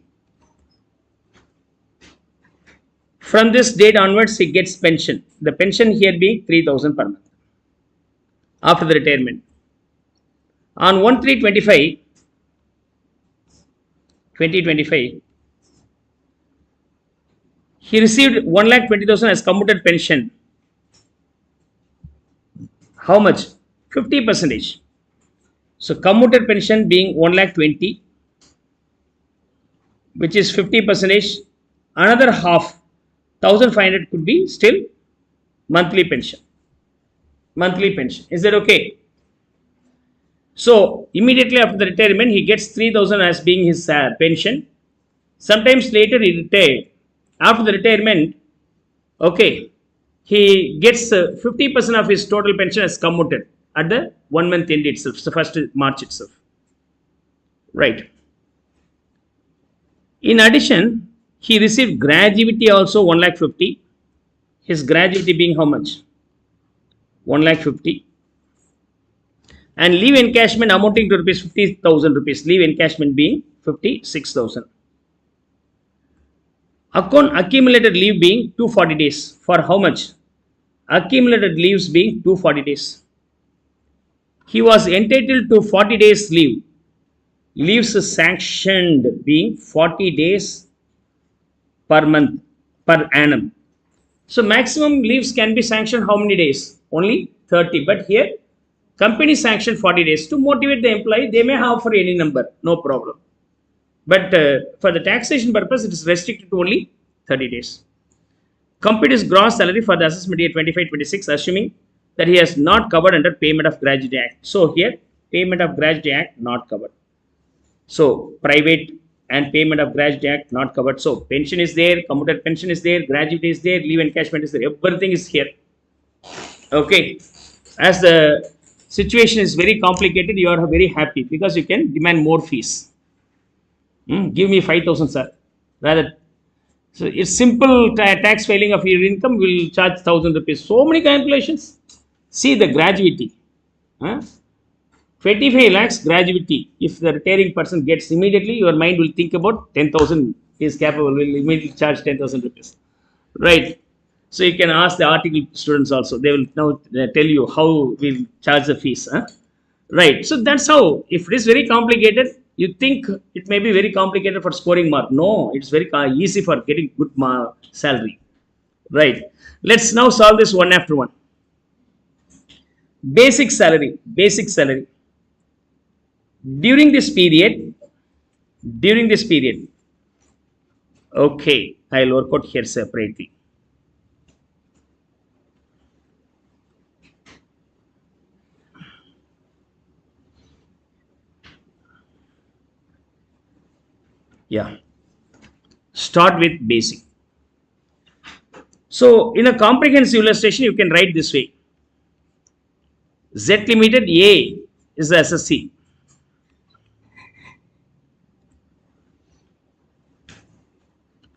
From this date onwards, he gets pension. The pension here being 3,000 per month after the retirement. On 1/3/2025, he received 1,20,000 as commuted pension. How much? 50%. So commuted pension being 1,20,000, which is 50%. Another half, 1,500 could be still monthly pension. Monthly pension. Is that okay? So immediately after the retirement, he gets 3,000 as being his pension. Sometimes later he retired. After the retirement, okay, he gets 50% of his total pension as commuted at the 1 month end itself, so 1st March itself. Right. In addition, he received gratuity also 1,50,000. His gratuity being how much? 1,50,000. And leave encashment amounting to rupees 50,000 rupees. Leave encashment being 56,000. Account accumulated leave being 240 days. For how much? Accumulated leaves being 240 days. He was entitled to 40 days leave. Leaves sanctioned being 40 days per month, per annum. So maximum leaves can be sanctioned how many days? Only 30. But here, company sanctioned 40 days. To motivate the employee, they may have for any number, no problem. But for the taxation purpose, it is restricted to only 30 days. Compute his gross salary for the assessment year 25-26, assuming that he has not covered under Payment of Gratuity Act. So here, Payment of Gratuity Act not covered. So private and Payment of Gratuity Act not covered. So pension is there, commuted pension is there, gratuity is there, leave encashment is there. Everything is here. Okay. As the situation is very complicated, you are very happy because you can demand more fees. Give me 5,000, sir. Rather, so it's simple tax filing of your income will charge 1,000 rupees. So many calculations. See the gratuity. Huh? 25 lakhs gratuity. If the retiring person gets immediately, your mind will think about 10,000 is capable, will immediately charge 10,000 rupees. Right. So you can ask the article students also. They will now tell you how we'll charge the fees. Huh? Right. So that's how. If it is very complicated, you think it may be very complicated for scoring mark. No, it's very easy for getting good salary. Right. Let's now solve this one after one. Basic salary. Basic salary. During this period. During this period. Okay. I'll work out here separately. Yeah. Start with basic. So in a comprehensive illustration, you can write this way. Z limited A is the SSC.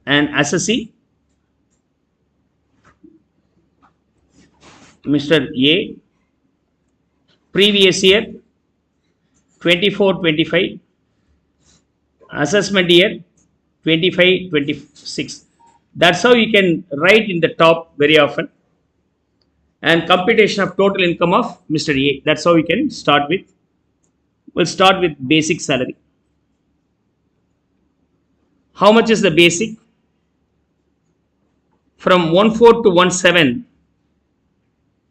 And SSC, Mr. A, previous year 24-25, assessment year 25-26. That's how you can write in the top very often. And computation of total income of Mr. A. That's how we can start with. We'll start with basic salary. How much is the basic? From 1/4 to 1/7,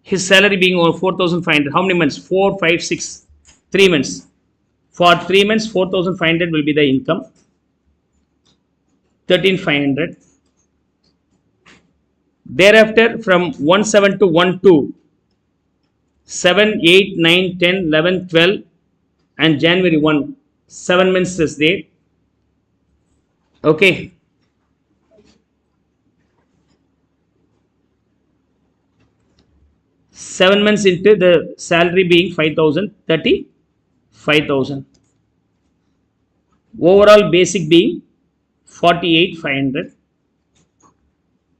his salary being over 4,500. How many months? 4, 5, 6, 3 months. For 3 months, 4,500 will be the income. 13,500. Thereafter, from 1/7 to 1/2, 7, 8, 9, 10, 11, 12, and January 1, 7 months is there. Okay. Seven months into the salary being 5,000, 35,000. Overall basic being 48,500.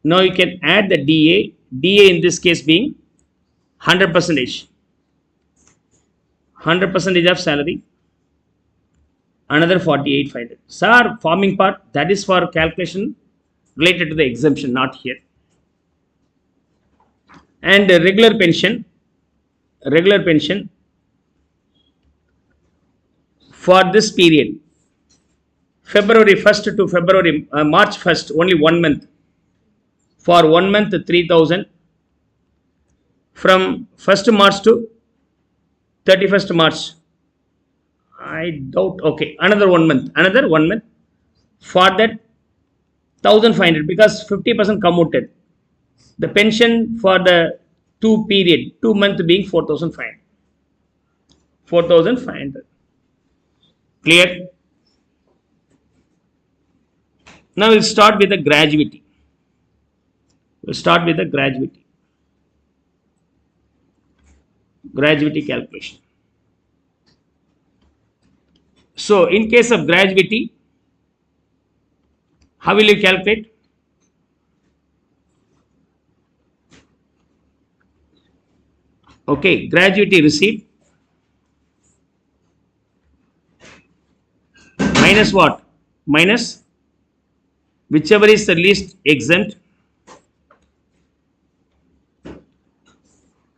Now you can add the DA. DA in this case being 100%. 100% of salary. Another 48,500. Sir, forming part, that is for calculation related to the exemption, not here. And regular pension for this period, February 1st to March 1st, only 1 month. For 1 month, 3,000. From 1st March to 31st March, I doubt. Okay, another 1 month. For that, 1,500 because 50% commuted. The pension for the 2 month being 4,500. 4,500. Clear? Now we'll start with the gratuity. Gratuity calculation. So in case of gratuity, how will you calculate? Okay, gratuity receipt minus what? Minus whichever is the least exempt.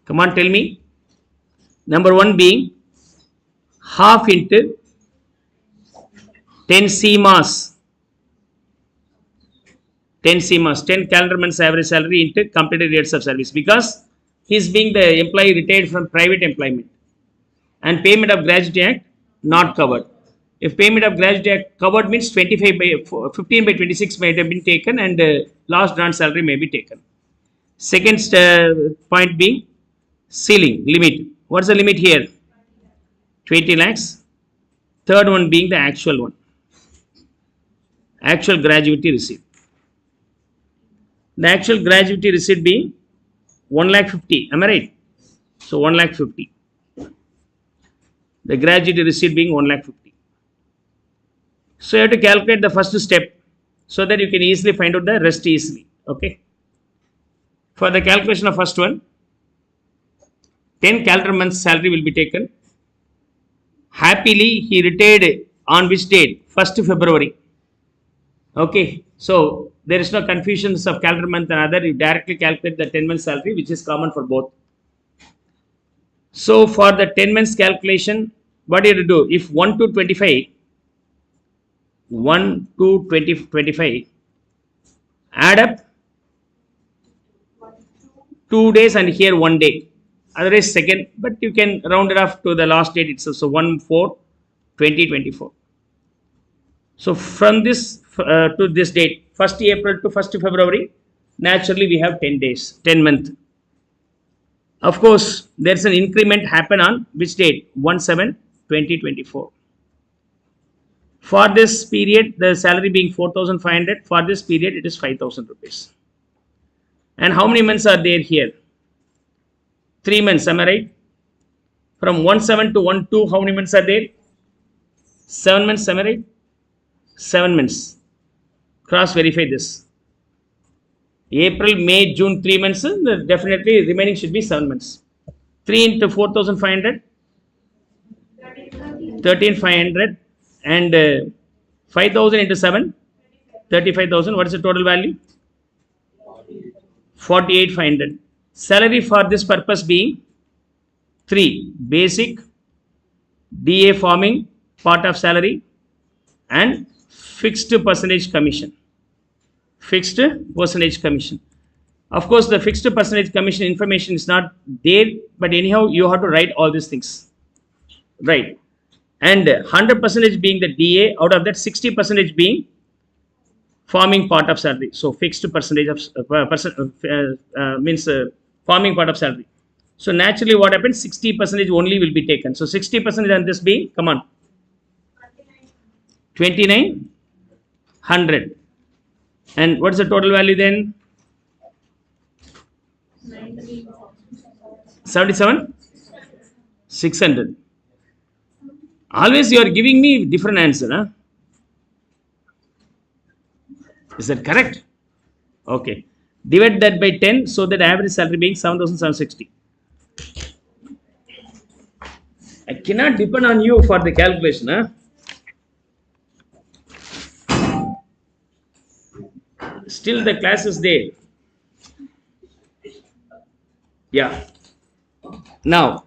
Come on, tell me. Number 1 being half into 10 CMAS. 10 calendar months average salary into completed years of service, because he is being the employee retired from private employment, and payment of gratuity act not covered. If payment of gratuity act covered means 15 by 26 might have been taken, and last drawn salary may be taken. Second point being ceiling limit. What's the limit here? 20 lakhs. Third one being the actual one. Actual gratuity receipt. The actual gratuity receipt being 1,50,000. Am I right? So 1,50,000. The gratuity receipt being 1,50,000. So you have to calculate the first step. so that you can easily find out the rest easily. Okay. For the calculation of first one, 10 calendar months salary will be taken. Happily, he retired on which date? 1st February. Okay. So there is no confusions of calendar month and other. You directly calculate the 10 months salary, which is common for both. So for the 10 months calculation, what do you have to do? If 1 to 25, 1 to 25, add up 2 days and here 1 day. Otherwise second, but you can round it off to the last date itself. So 1/4/2024. So from this to this date, 1st April to 1st February, naturally we have 10 days, 10 month. Of course, there's an increment happen on which date? 1/7/2024. For this period, the salary being 4,500. For this period, it is 5,000 rupees. And how many months are there here? 3 months, am I right? From 1/7 to 1/2, how many months are there? 7 months, am I right? 7 months. Cross verify this. April, May, June, 3 months. Definitely remaining should be 7 months. 3 into 4,500, 13,500, and 5,000 into 7, 35,000. What is the total value? 48,500. Salary for this purpose being 3: basic, DA forming part of salary, and fixed percentage commission. Fixed percentage commission. Of course, the fixed percentage commission information is not there, but anyhow, you have to write all these things. Right. And 100% being the DA, out of that 60% being forming part of salary. So fixed percentage of means forming part of salary. So naturally, what happens? 60% only will be taken. So 60% on this being, come on, 2,900. And what's the total value then? 77, 600. Always you are giving me different answer. Huh? Is that correct? Okay. Divide that by 10, so that average salary being 7,760. I cannot depend on you for the calculation. Huh? Still the class is there. Yeah. Now,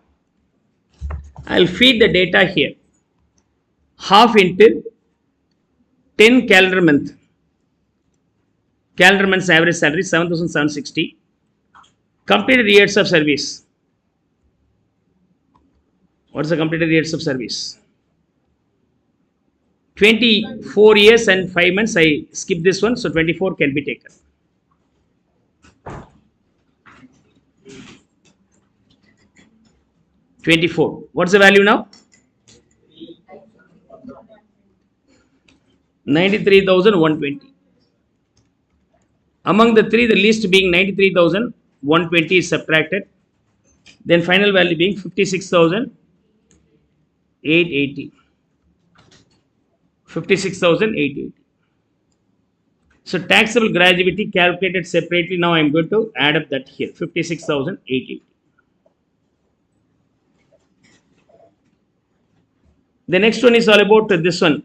I'll feed the data here. Half into 10 calendar month. Calendar month's average salary 7,760. Completed years of service. What's the completed years of service? 24 years and 5 months. I skip this one, so 24 can be taken. What's the value now? 93,120. Among the three, the least being 93,120 is subtracted. Then final value being 56,880. 56,880. So taxable gratuity calculated separately. Now I am going to add up that here. 56,880. The next one is all about this one.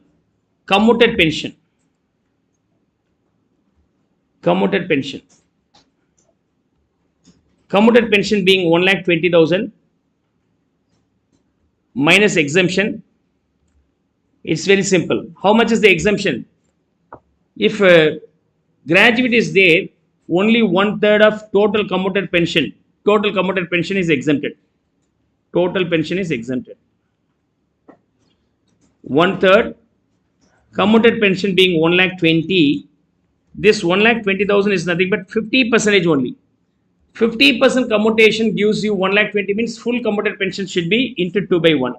Commuted pension. Commuted pension. Commuted pension being 1,20,000 minus exemption. It's very simple. How much is the exemption? If gratuity is there, only 1/3 of total commuted pension. Total commuted pension is exempted. Total pension is exempted. 1/3 commuted pension being 1,20,000. This 1,20,000 is nothing but 50% only. 50% commutation gives you 1,20,000, means full commuted pension should be into 2/1.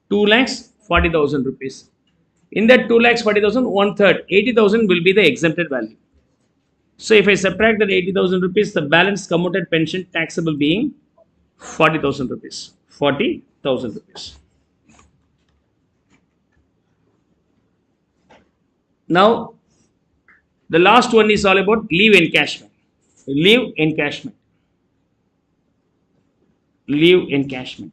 2,40,000 rupees. In that 2,40,000, 1/3, 80,000 will be the exempted value. So if I subtract that 80,000 rupees, the balance commuted pension taxable being 40,000 rupees. 40,000 rupees. Now, The last one is all about leave encashment. Leave encashment. Leave encashment.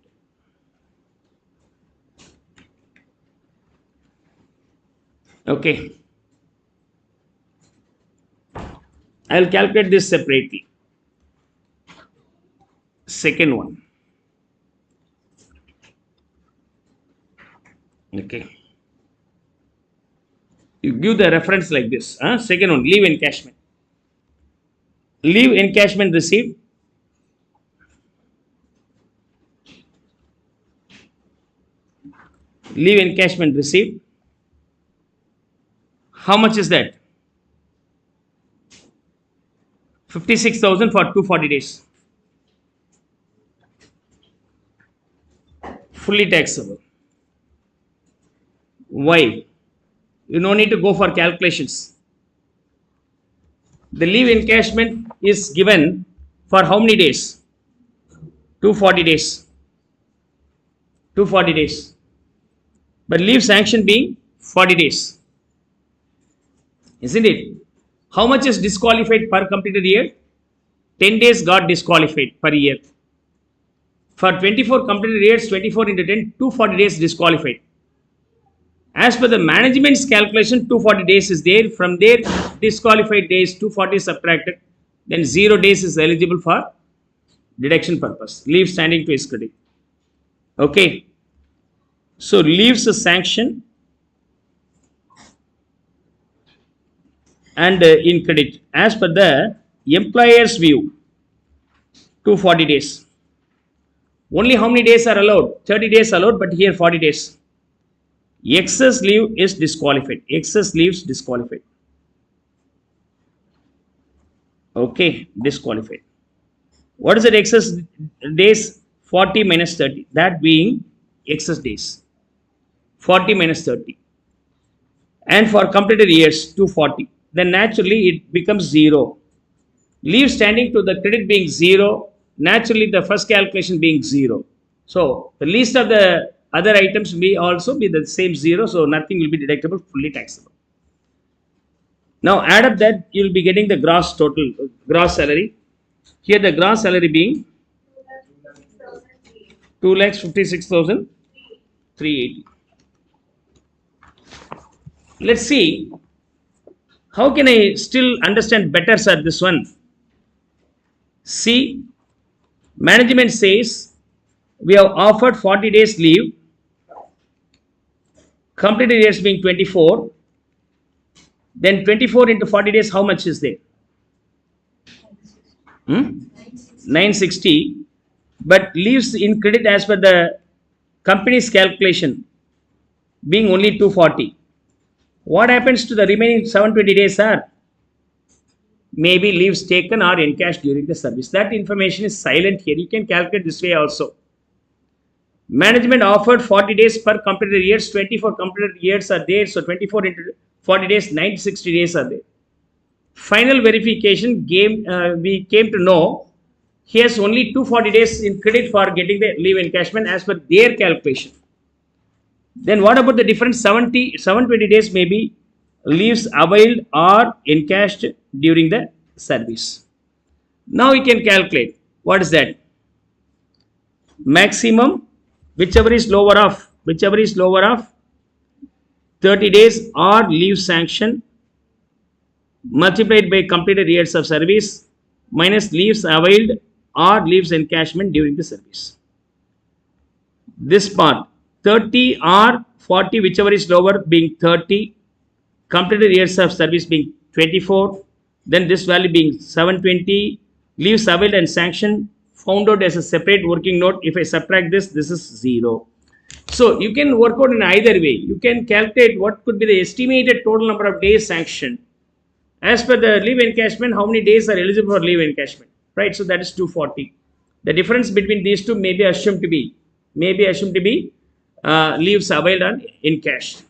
Okay. I will calculate this separately. Second one. Okay. You give the reference like this. Second one, leave encashment. Leave encashment received. Leave encashment received. How much is that? 56,000 for 240 days. Fully taxable. Why? You no need to go for calculations. The leave encashment is given for how many days? 240 days. 240 days. But leave sanction being 40 days. Isn't it? How much is disqualified per completed year? 10 days got disqualified per year. For 24 completed years, 24 into 10, 240 days disqualified. As per the management's calculation, 240 days is there. From there, disqualified days, 240 is subtracted. Then 0 days is eligible for deduction purpose. Leave standing to his credit. Okay. So, leaves a sanction and in credit. As per the employer's view, 240 days. Only how many days are allowed? 30 days allowed, but here 40 days. Excess leave is disqualified. Excess leaves disqualified. Okay, disqualified. What is that excess days? 40 minus 30. That being excess days. 40 minus 30. And for completed years, 240. Then naturally it becomes 0. Leave standing to the credit being 0. Naturally the first calculation being 0. So the least of the other items may also be the same 0. So nothing will be deductible, fully taxable. Now add up that, you will be getting the gross total, gross salary. Here the gross salary being 2,56,380. Let's see, how can I still understand better, sir, this one? See, management says we have offered 40 days leave, completed years being 24, then 24 into 40 days, how much is there? 960, but leaves in credit as per the company's calculation being only 240. What happens to the remaining 720 days, sir? Maybe leaves taken or encashed during the service. That information is silent here. You can calculate this way also. Management offered 40 days per completed years. 24 completed years are there. So 24 into 40 days, 960 days are there. Final verification we came to know he has only 240 days in credit for getting the leave encashment as per their calculation. Then what about the different 720 days may be leaves availed or encashed during the service. Now we can calculate. What is that? Maximum, whichever is lower of 30 days or leave sanction multiplied by completed years of service minus leaves availed or leaves encashment during the service. This part 30 or 40, whichever is lower, being 30, completed years of service being 24, then this value being 720, leaves availed and sanction found out as a separate working note. If I subtract this, this is 0. So you can work out in either way. You can calculate what could be the estimated total number of days sanctioned. As per the leave encashment, how many days are eligible for leave encashment, right? So that is 240. The difference between these two may be assumed to be leaves availed and encashed.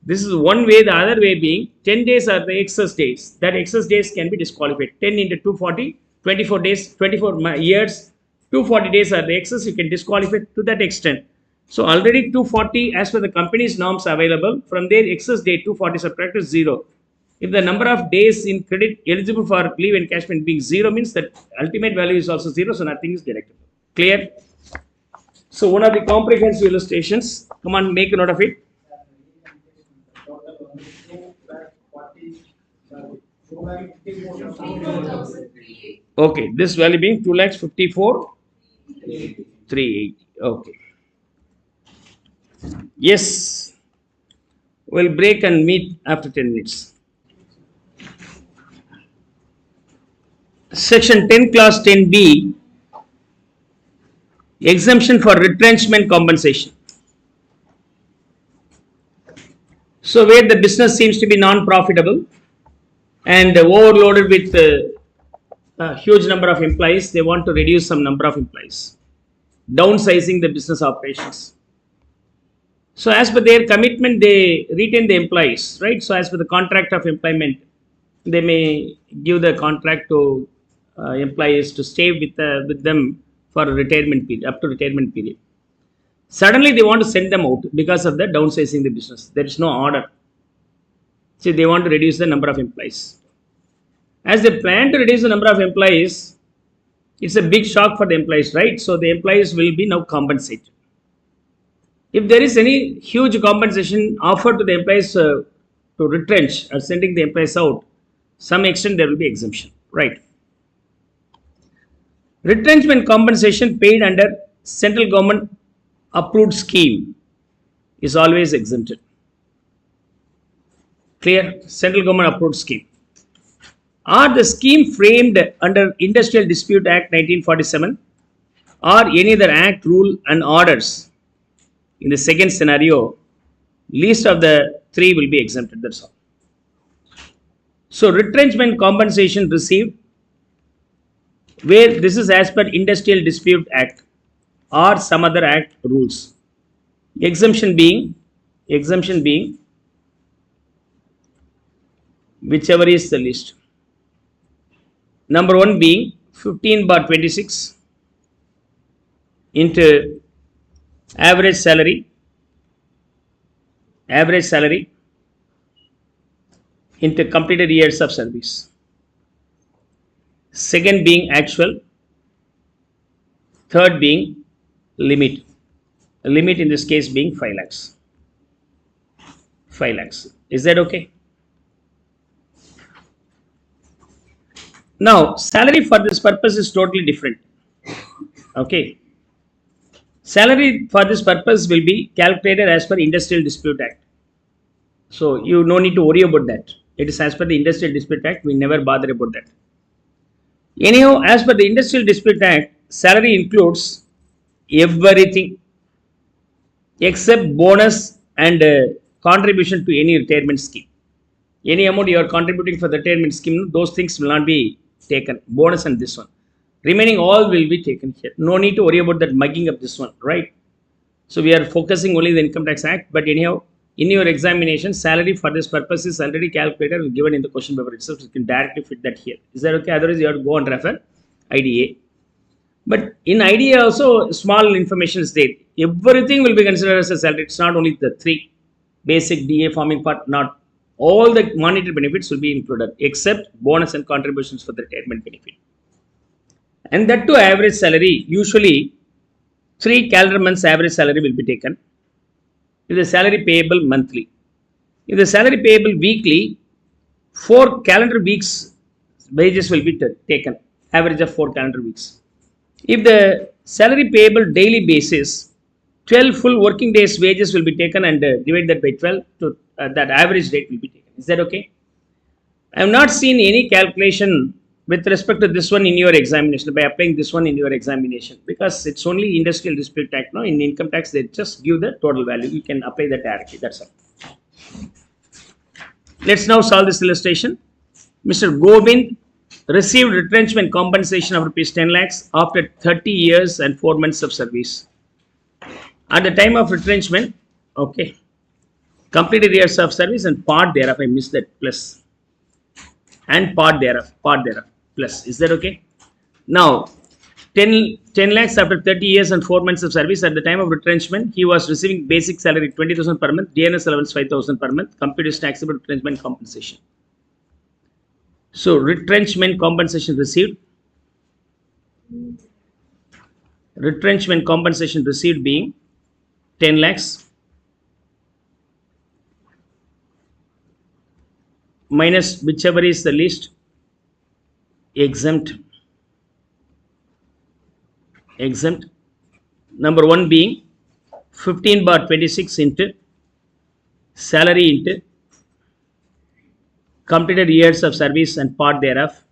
This is one way. The other way being 10 days are the excess days. That excess days can be disqualified. 10 into 240, 24 days, 24 years, 240 days are the excess. You can disqualify to that extent. So already 240 as per the company's norms available. From there excess day 240 subtracted 0. If the number of days in credit eligible for leave encashment being 0 means that ultimate value is also 0, so nothing is deductible. Clear? So one of the comprehensive illustrations, come on, make a note of it. Okay, this value being 2,54,380. Okay. Yes, we'll break and meet after 10 minutes. Section 10, class 10B, exemption for retrenchment compensation. So where the business seems to be non-profitable and overloaded with a huge number of employees, they want to reduce some number of employees, downsizing the business operations. So as per their commitment, they retain the employees, right? So as per the contract of employment, they may give the contract to employees to stay with them for a retirement period, up to retirement period. Suddenly they want to send them out because of the downsizing the business. There is no order. See, they want to reduce the number of employees. As they plan to reduce the number of employees, it's a big shock for the employees, right? So the employees will be now compensated. If there is any huge compensation offered to the employees to retrench or sending the employees out, some extent there will be exemption, right? Retrenchment compensation paid under central government approved scheme is always exempted. Clear? Central government approved scheme. Or the scheme framed under Industrial Dispute Act 1947 or any other act, rule and orders. In the second scenario, least of the three will be exempted, that's all. So retrenchment compensation received where this is as per Industrial Dispute Act or some other act, rules. Exemption being whichever is the least. Number 1 being 15/26 into average salary into completed years of service. Second being actual. Third being limit. The limit in this case being 5 lakhs. 5 lakhs. Is that okay? Now, salary for this purpose is totally different. Okay. Salary for this purpose will be calculated as per Industrial Dispute Act. So, you no need to worry about that. It is as per the Industrial Dispute Act. We never bother about that. Anyhow, as per the Industrial Dispute Act, salary includes everything except bonus and contribution to any retirement scheme. Any amount you are contributing for the retirement scheme, those things will not be taken. Bonus and this one. Remaining all will be taken here. No need to worry about that mugging of this one, right? So we are focusing only the Income Tax Act. But anyhow, in your examination, salary for this purpose is already calculated and given in the question paper itself. You can directly fit that here. Is that okay? Otherwise, you have to go and refer IDA. But in IDA also, small information is there. Everything will be considered as a salary. It's not only the 3 basic DA forming part, not all the monetary benefits will be included except bonus and contributions for the retirement benefit. And that to average salary, usually 3 calendar months average salary will be taken. If the salary payable monthly. If the salary payable weekly, 4 calendar weeks wages will be taken, average of 4 calendar weeks. If the salary payable daily basis, 12 full working days wages will be taken and divide that by 12 to that average rate will be taken. Is that okay? I have not seen any calculation with respect to this one in your examination by applying this one in your examination because it's only Industrial Dispute Act. No, in income tax they just give the total value. You can apply that directly. That's all. Let's now solve this illustration. Mr. Govind received retrenchment compensation of rupees 10 lakhs after 30 years and 4 months of service. At the time of retrenchment, okay, completed years of service and part thereof, I missed that plus, and part thereof, plus. Is that okay? Now, 10 lakhs after 30 years and 4 months of service. At the time of retrenchment, he was receiving basic salary 20,000 per month, DNS allowance 5,000 per month, computed taxable retrenchment compensation. So retrenchment compensation received. Retrenchment compensation received being 10 lakhs minus whichever is the least exempt. Number 1 being 15 bar 26 into salary into completed years of service and part thereof.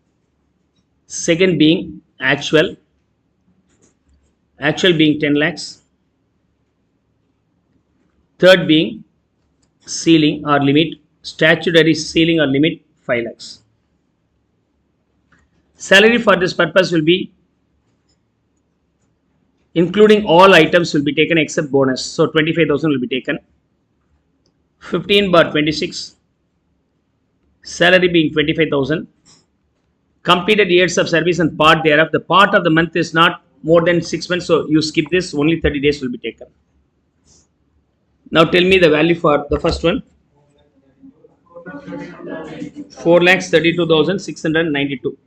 Second being actual being 10 lakhs. Third being ceiling or limit, statutory ceiling or limit 5 lakhs. Salary for this purpose will be including all items will be taken except bonus. So 25,000 will be taken. 15 bar 26, salary being 25,000. Completed years of service and part thereof. The part of the month is not more than 6 months, so you skip this, only 30 days will be taken. Now tell me the value for the first one. 4,32,692.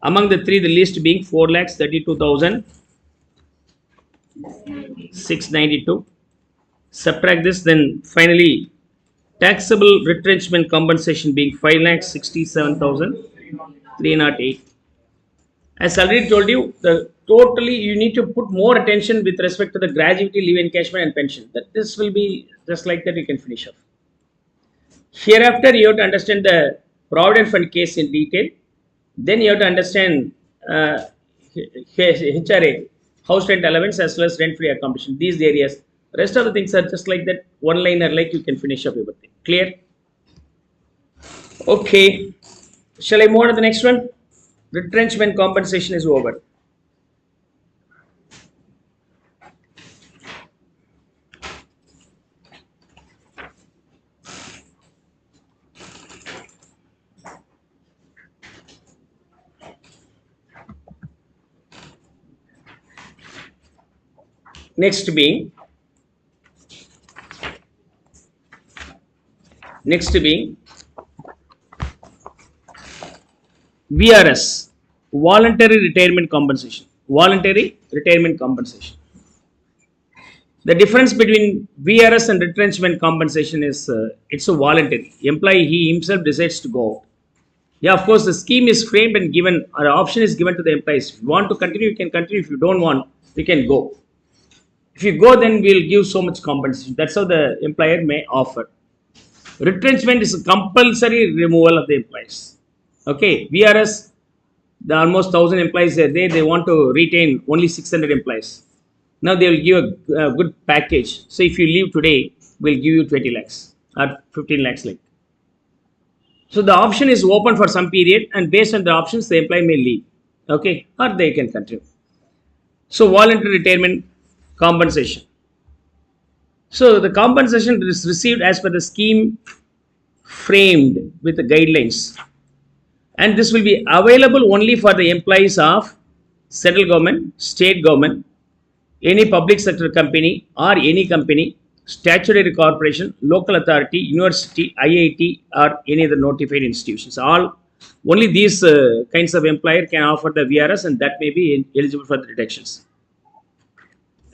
Among the three, the least being 4,32,692. Subtract this, then finally taxable retrenchment compensation being 5,67,308. As I already told you, the totally you need to put more attention with respect to the gratuity, leave encashment and pension. That this will be just like that, you can finish off. Hereafter, you have to understand the provident fund case in detail. Then you have to understand HRA, house rent allowance as well as rent free accommodation. These areas. Rest of the things are just like that, one liner, like you can finish up everything. Clear? Okay. Shall I move on to the next one? Retrenchment compensation is over. Next being VRS, voluntary retirement compensation. Voluntary retirement compensation. The difference between VRS and retrenchment compensation is it's a voluntary. Employee he himself decides to go out. Yeah, of course, the scheme is framed and given, or option is given to the employees. If you want to continue, you can continue. If you don't want, you can go. If you go, then we'll give so much compensation. That's how the employer may offer. Retrenchment is a compulsory removal of the employees. Okay, VRS, the almost 1,000 employees are there. They want to retain only 600 employees. Now they will give a good package. So if you leave today, we'll give you 20 lakhs or 15 lakhs like. So the option is open for some period, and based on the options, the employee may leave. Okay, or they can continue. So voluntary retirement compensation. So the compensation is received as per the scheme framed with the guidelines, and this will be available only for the employees of central government, state government, any public sector company or any company, statutory corporation, local authority, university, IIT or any other notified institutions. All only these kinds of employer can offer the VRS, and that may be eligible for the deductions.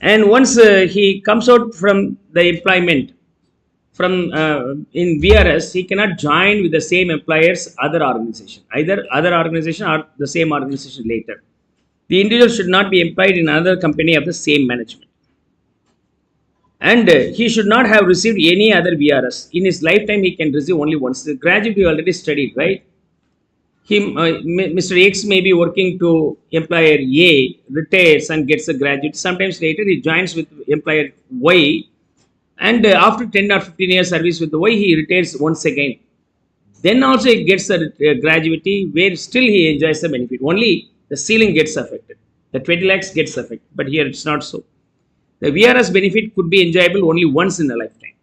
And once he comes out from the employment from in VRS, he cannot join with the same employer's other organization, either other organization or the same organization later. The individual should not be employed in another company of the same management. And he should not have received any other VRS. In his lifetime, he can receive only once. The graduate we already studied, right? Mr. X may be working to employer A, retires and gets a graduate. Sometimes later he joins with employer Y, and after 10 or 15 years service with the Y, he retires once again. Then also he gets a gratuity where still he enjoys the benefit. Only the ceiling gets affected. The 20 lakhs gets affected, but here it's not so. The VRS benefit could be enjoyable only once in a lifetime.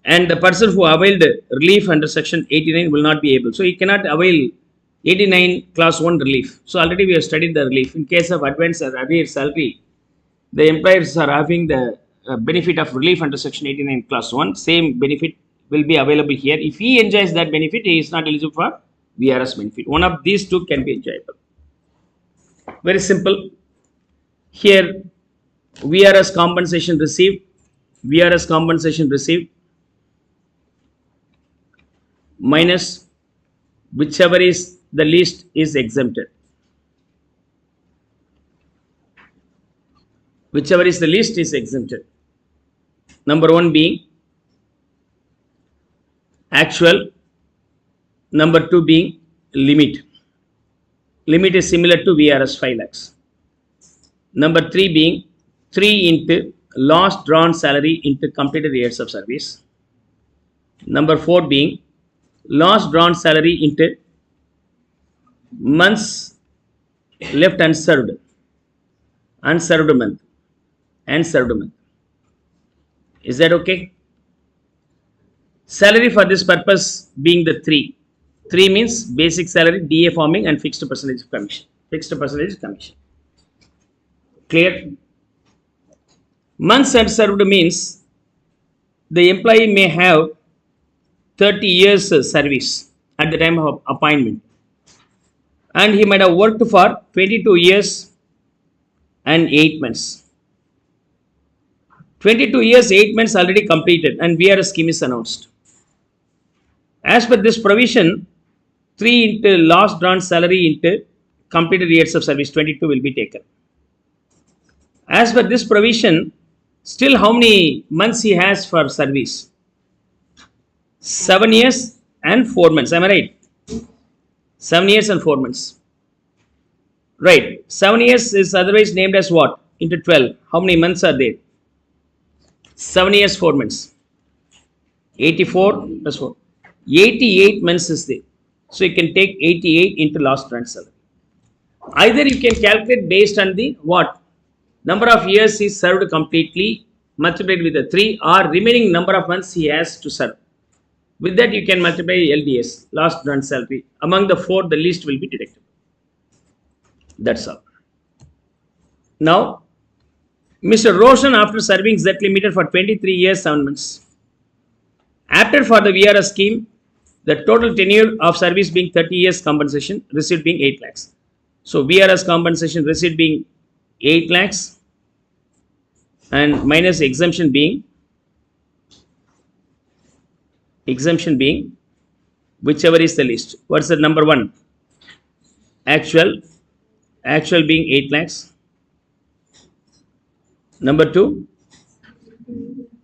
And the person who availed relief under section 89 will not be able. So he cannot avail 89 class 1 relief. So already we have studied the relief. In case of advance or arrear salary, the employers are having the benefit of relief under section 89 class 1. Same benefit will be available here. If he enjoys that benefit, he is not eligible for VRS benefit. One of these two can be enjoyable. Very simple. Here, VRS compensation received minus whichever is the least is exempted. Whichever is the least is exempted. Number 1 being actual, number 2 being limit. Limit is similar to VRS 5 lakhs. Number 3 being 3 into last drawn salary into completed years of service. Number 4 being last drawn salary into months left unserved month. Is that okay? Salary for this purpose being the 3. 3 means basic salary, DA forming and fixed percentage of commission. Clear? Months unserved means the employee may have 30 years service at the time of appointment, and he might have worked for 22 years and 8 months. 22 years, 8 months already completed, and VRS scheme is announced. As per this provision, 3 into last drawn salary into completed years of service, 22 will be taken. As per this provision, still how many months he has for service? 7 years and 4 months. Am I right? 7 years and 4 months. Right. 7 years is otherwise named as what? Into 12. How many months are there? 7 years, 4 months. 84 plus 4. 88 months is there. So you can take 88 into last drawn salary. Either you can calculate based on the what? Number of years he served completely multiplied with the 3, or remaining number of months he has to serve. With that you can multiply LDS, last drawn salary. Among the 4, the least will be deductible. That's all. Now, Mr. Roshan, after serving Z Limited for 23 years, 7 months, apted for the VRS scheme, the total tenure of service being 30 years, compensation received being 8 lakhs. So, VRS compensation received being 8 lakhs and minus exemption being whichever is the least. What's the number 1? Actual being 8 lakhs. Number 2,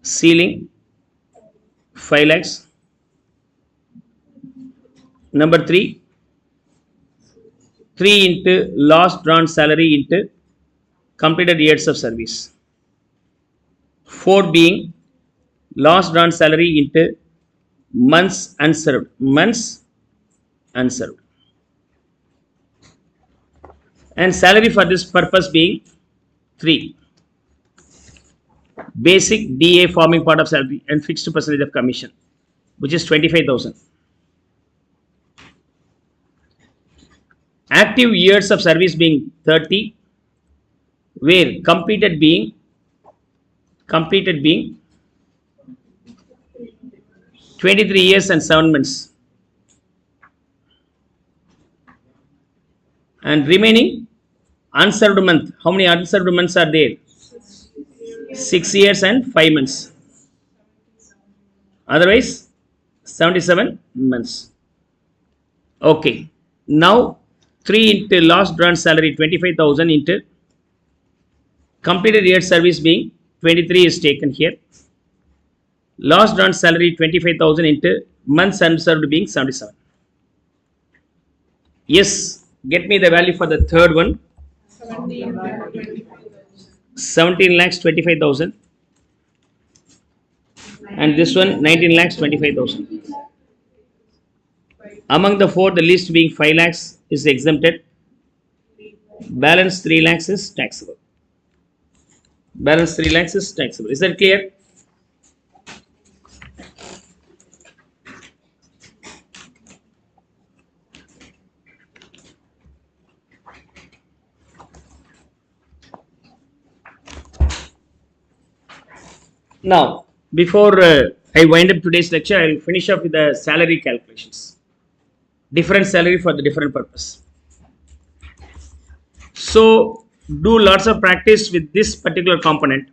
ceiling 5 lakhs. Number 3, 3 into last drawn salary into completed years of service. 4 being last drawn salary into months unserved. And salary for this purpose being 3. Basic DA forming part of salary and fixed percentage of commission, which is 25,000. Active years of service being 30, where completed being 23 years and 7 months, and remaining unserved month. How many unserved months are there? 6 years and 5 months. Otherwise, 77 months. Okay. Now, 3 into last drawn salary 25,000 into completed year service being 23 is taken here. Last drawn salary 25,000 into months unserved being 77. Yes, get me the value for the third one. 17 lakhs 25,000, and this one 19 lakhs 25,000. Among the 4, the least being 5 lakhs is exempted. Balance 3 lakhs is taxable. Is that clear? Now, before I wind up today's lecture, I will finish up with the salary calculations. different salary for the different purpose. So do lots of practice with this particular component.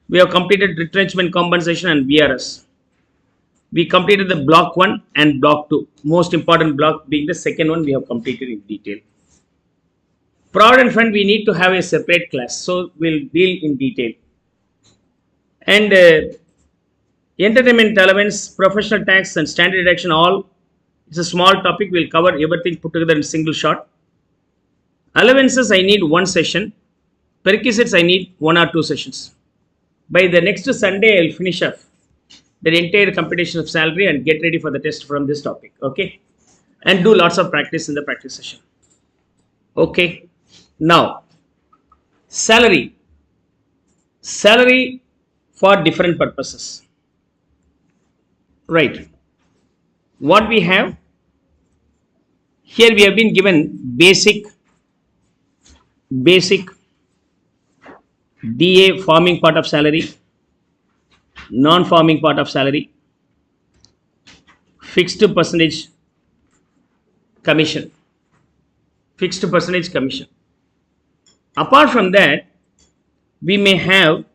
We have completed retrenchment compensation and VRS. We completed the block 1 and block 2. Most important block being the second one we have completed in detail. Provident fund we need to have a separate class. So we'll deal in detail. And entertainment allowance, professional tax and standard deduction all. It's a small topic. We'll cover everything put together in single shot. Allowances I need one session. Perquisites I need 1 or 2 sessions. By the next Sunday I'll finish up the entire computation of salary and get ready for the test from this topic. Okay. And do lots of practice in the practice session. Okay. Now, salary. Salary for different purposes. Right. What we have here, we have been given basic DA forming part of salary, non-forming part of salary, fixed percentage commission, fixed percentage commission. Apart from that, we may have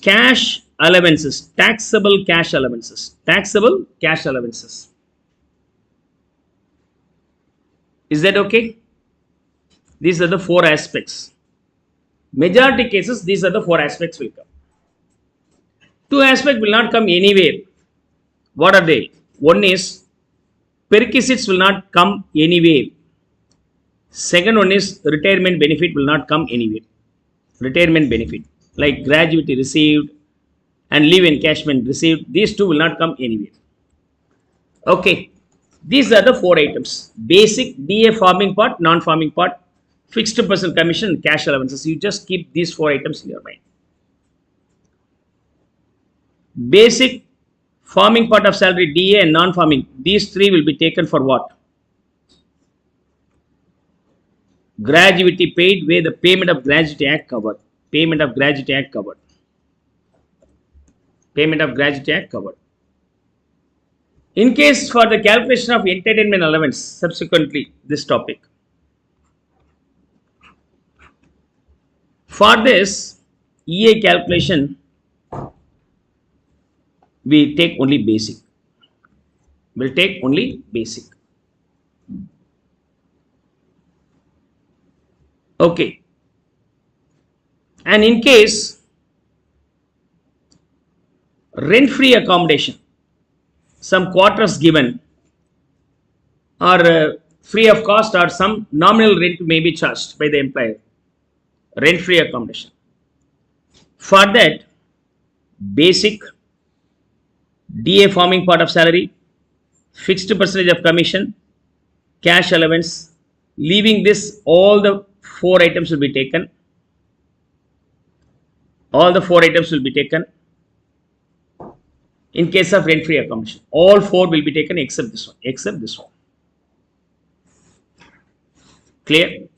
cash allowances, taxable cash allowances, taxable cash allowances. Is that okay? These are the 4 aspects. Majority cases, these are the 4 aspects will come. 2 aspects will not come anywhere. What are they? One is perquisites will not come anywhere. Second one is retirement benefit will not come anywhere. Retirement benefit like gratuity received and leave encashment received, these 2 will not come anywhere. Okay, these are the 4 items: basic, DA forming part, non-forming part, fixed percent commission, and cash allowances. You just keep these 4 items in your mind. Basic, forming part of salary, DA, and non-forming, these 3 will be taken for what? Gratuity paid where the payment of gratuity act covered. Payment of gratuity act covered. Payment of gratuity act covered. In case for the calculation of entertainment allowance, subsequently this topic. For this EA calculation, we take only basic. We'll take only basic. Okay. And in case rent-free accommodation, some quarters given or free of cost or some nominal rent may be charged by the employer. Rent-free accommodation. For that, basic, DA forming part of salary, fixed percentage of commission, cash allowance, leaving this, all the 4 items will be taken. All the 4 items will be taken. In case of rent-free accommodation, all 4 will be taken except this one. Except this one. Clear?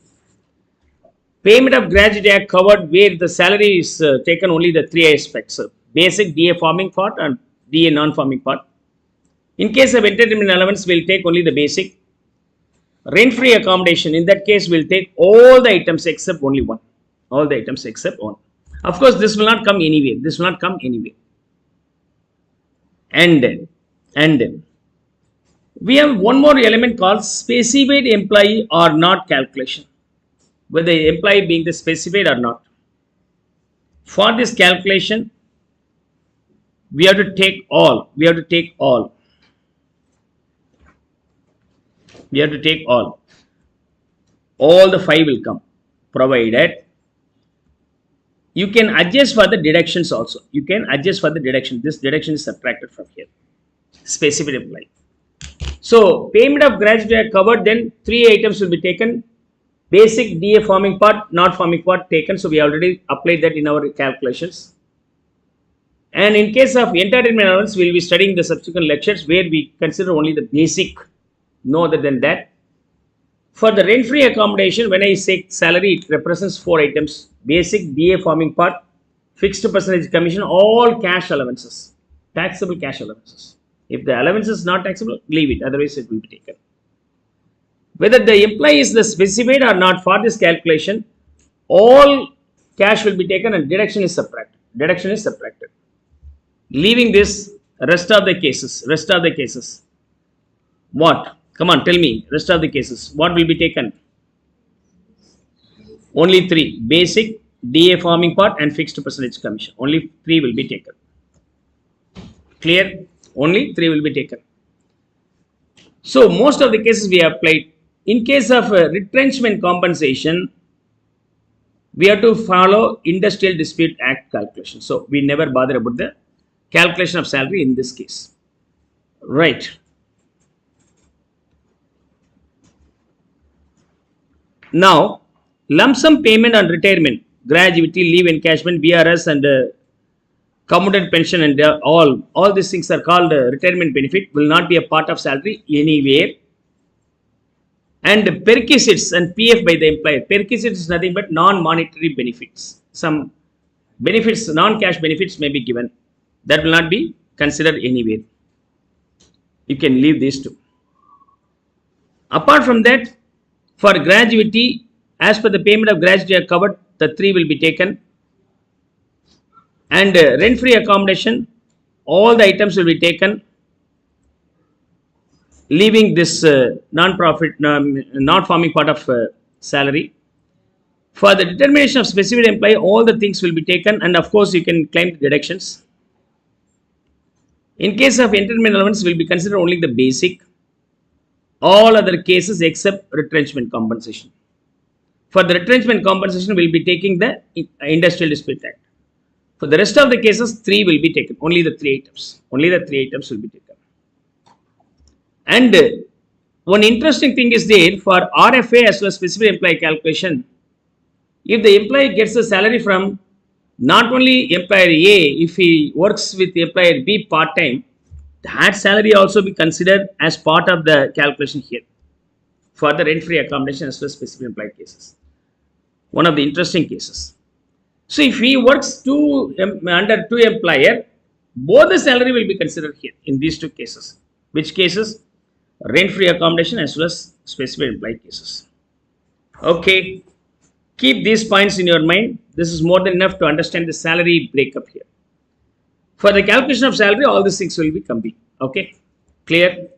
Payment of gratuity act covered where the salary is taken only the 3 aspects: basic, DA forming part, and DA non-forming part. In case of entertainment allowance, we'll take only the basic. Rent-free accommodation, in that case, we'll take all the items except only one. All the items except one. Of course, this will not come anywhere. This will not come anywhere. And then we have one more element called specified employee or not calculation. Whether the employee being the specified or not. For this calculation, we have to take all. We have to take all. We have to take all. All the 5 will come, provided you can adjust for the deductions also. You can adjust for the deduction. This deduction is subtracted from here. Specific employee. So, payment of gratuity are covered, then 3 items will be taken. Basic, DA forming part, not forming part taken. So, we already applied that in our calculations. And in case of entertainment allowance, we will be studying the subsequent lectures where we consider only the basic, no other than that. For the rent-free accommodation, when I say salary, it represents 4 items. Basic, DA forming part, fixed percentage commission, all cash allowances, taxable cash allowances. If the allowance is not taxable, leave it. Otherwise, it will be taken. Whether the employee is the specified or not for this calculation, all cash will be taken and deduction is subtracted. Deduction is subtracted. Leaving this, rest of the cases. What? Come on, tell me. Rest of the cases. What will be taken? Only three: basic, DA forming part, and fixed percentage commission. Only three will be taken. Clear? Only three will be taken. So most of the cases we have applied. In case of retrenchment compensation, we have to follow Industrial Dispute Act calculation. So we never bother about the calculation of salary in this case. Right. Now, lump sum payment on retirement, gratuity, leave encashment, VRS, and commuted pension, and all these things are called retirement benefit, will not be a part of salary anywhere. And perquisites and PF by the employer. Perquisites is nothing but non-monetary benefits. Some benefits, non-cash benefits may be given. That will not be considered anywhere. You can leave these two. Apart from that, for gratuity, as per the payment of gratuity are covered, the three will be taken. And rent-free accommodation, all the items will be taken, leaving this non-profit, not forming part of salary. For the determination of specific employee, all the things will be taken, and of course you can claim the deductions. In case of entitlement allowance, will be considered only the basic. All other cases except retrenchment compensation. For the retrenchment compensation, we will be taking the Industrial Dispute Act. For the rest of the cases, three will be taken. Only the three items. Only the three items will be taken. And one interesting thing is there for RFA as well as specific employee calculation. If the employee gets a salary from not only employer A, if he works with employer B part-time, that salary also be considered as part of the calculation here for the rent-free accommodation as well as specific employee cases. One of the interesting cases. So if he works under two employer, both the salary will be considered here in these two cases. Which cases? Rent-free accommodation as well as specific employee cases. Okay. Keep these points in your mind. This is more than enough to understand the salary breakup here. For the calculation of salary, all these things will be complete. Okay. Clear?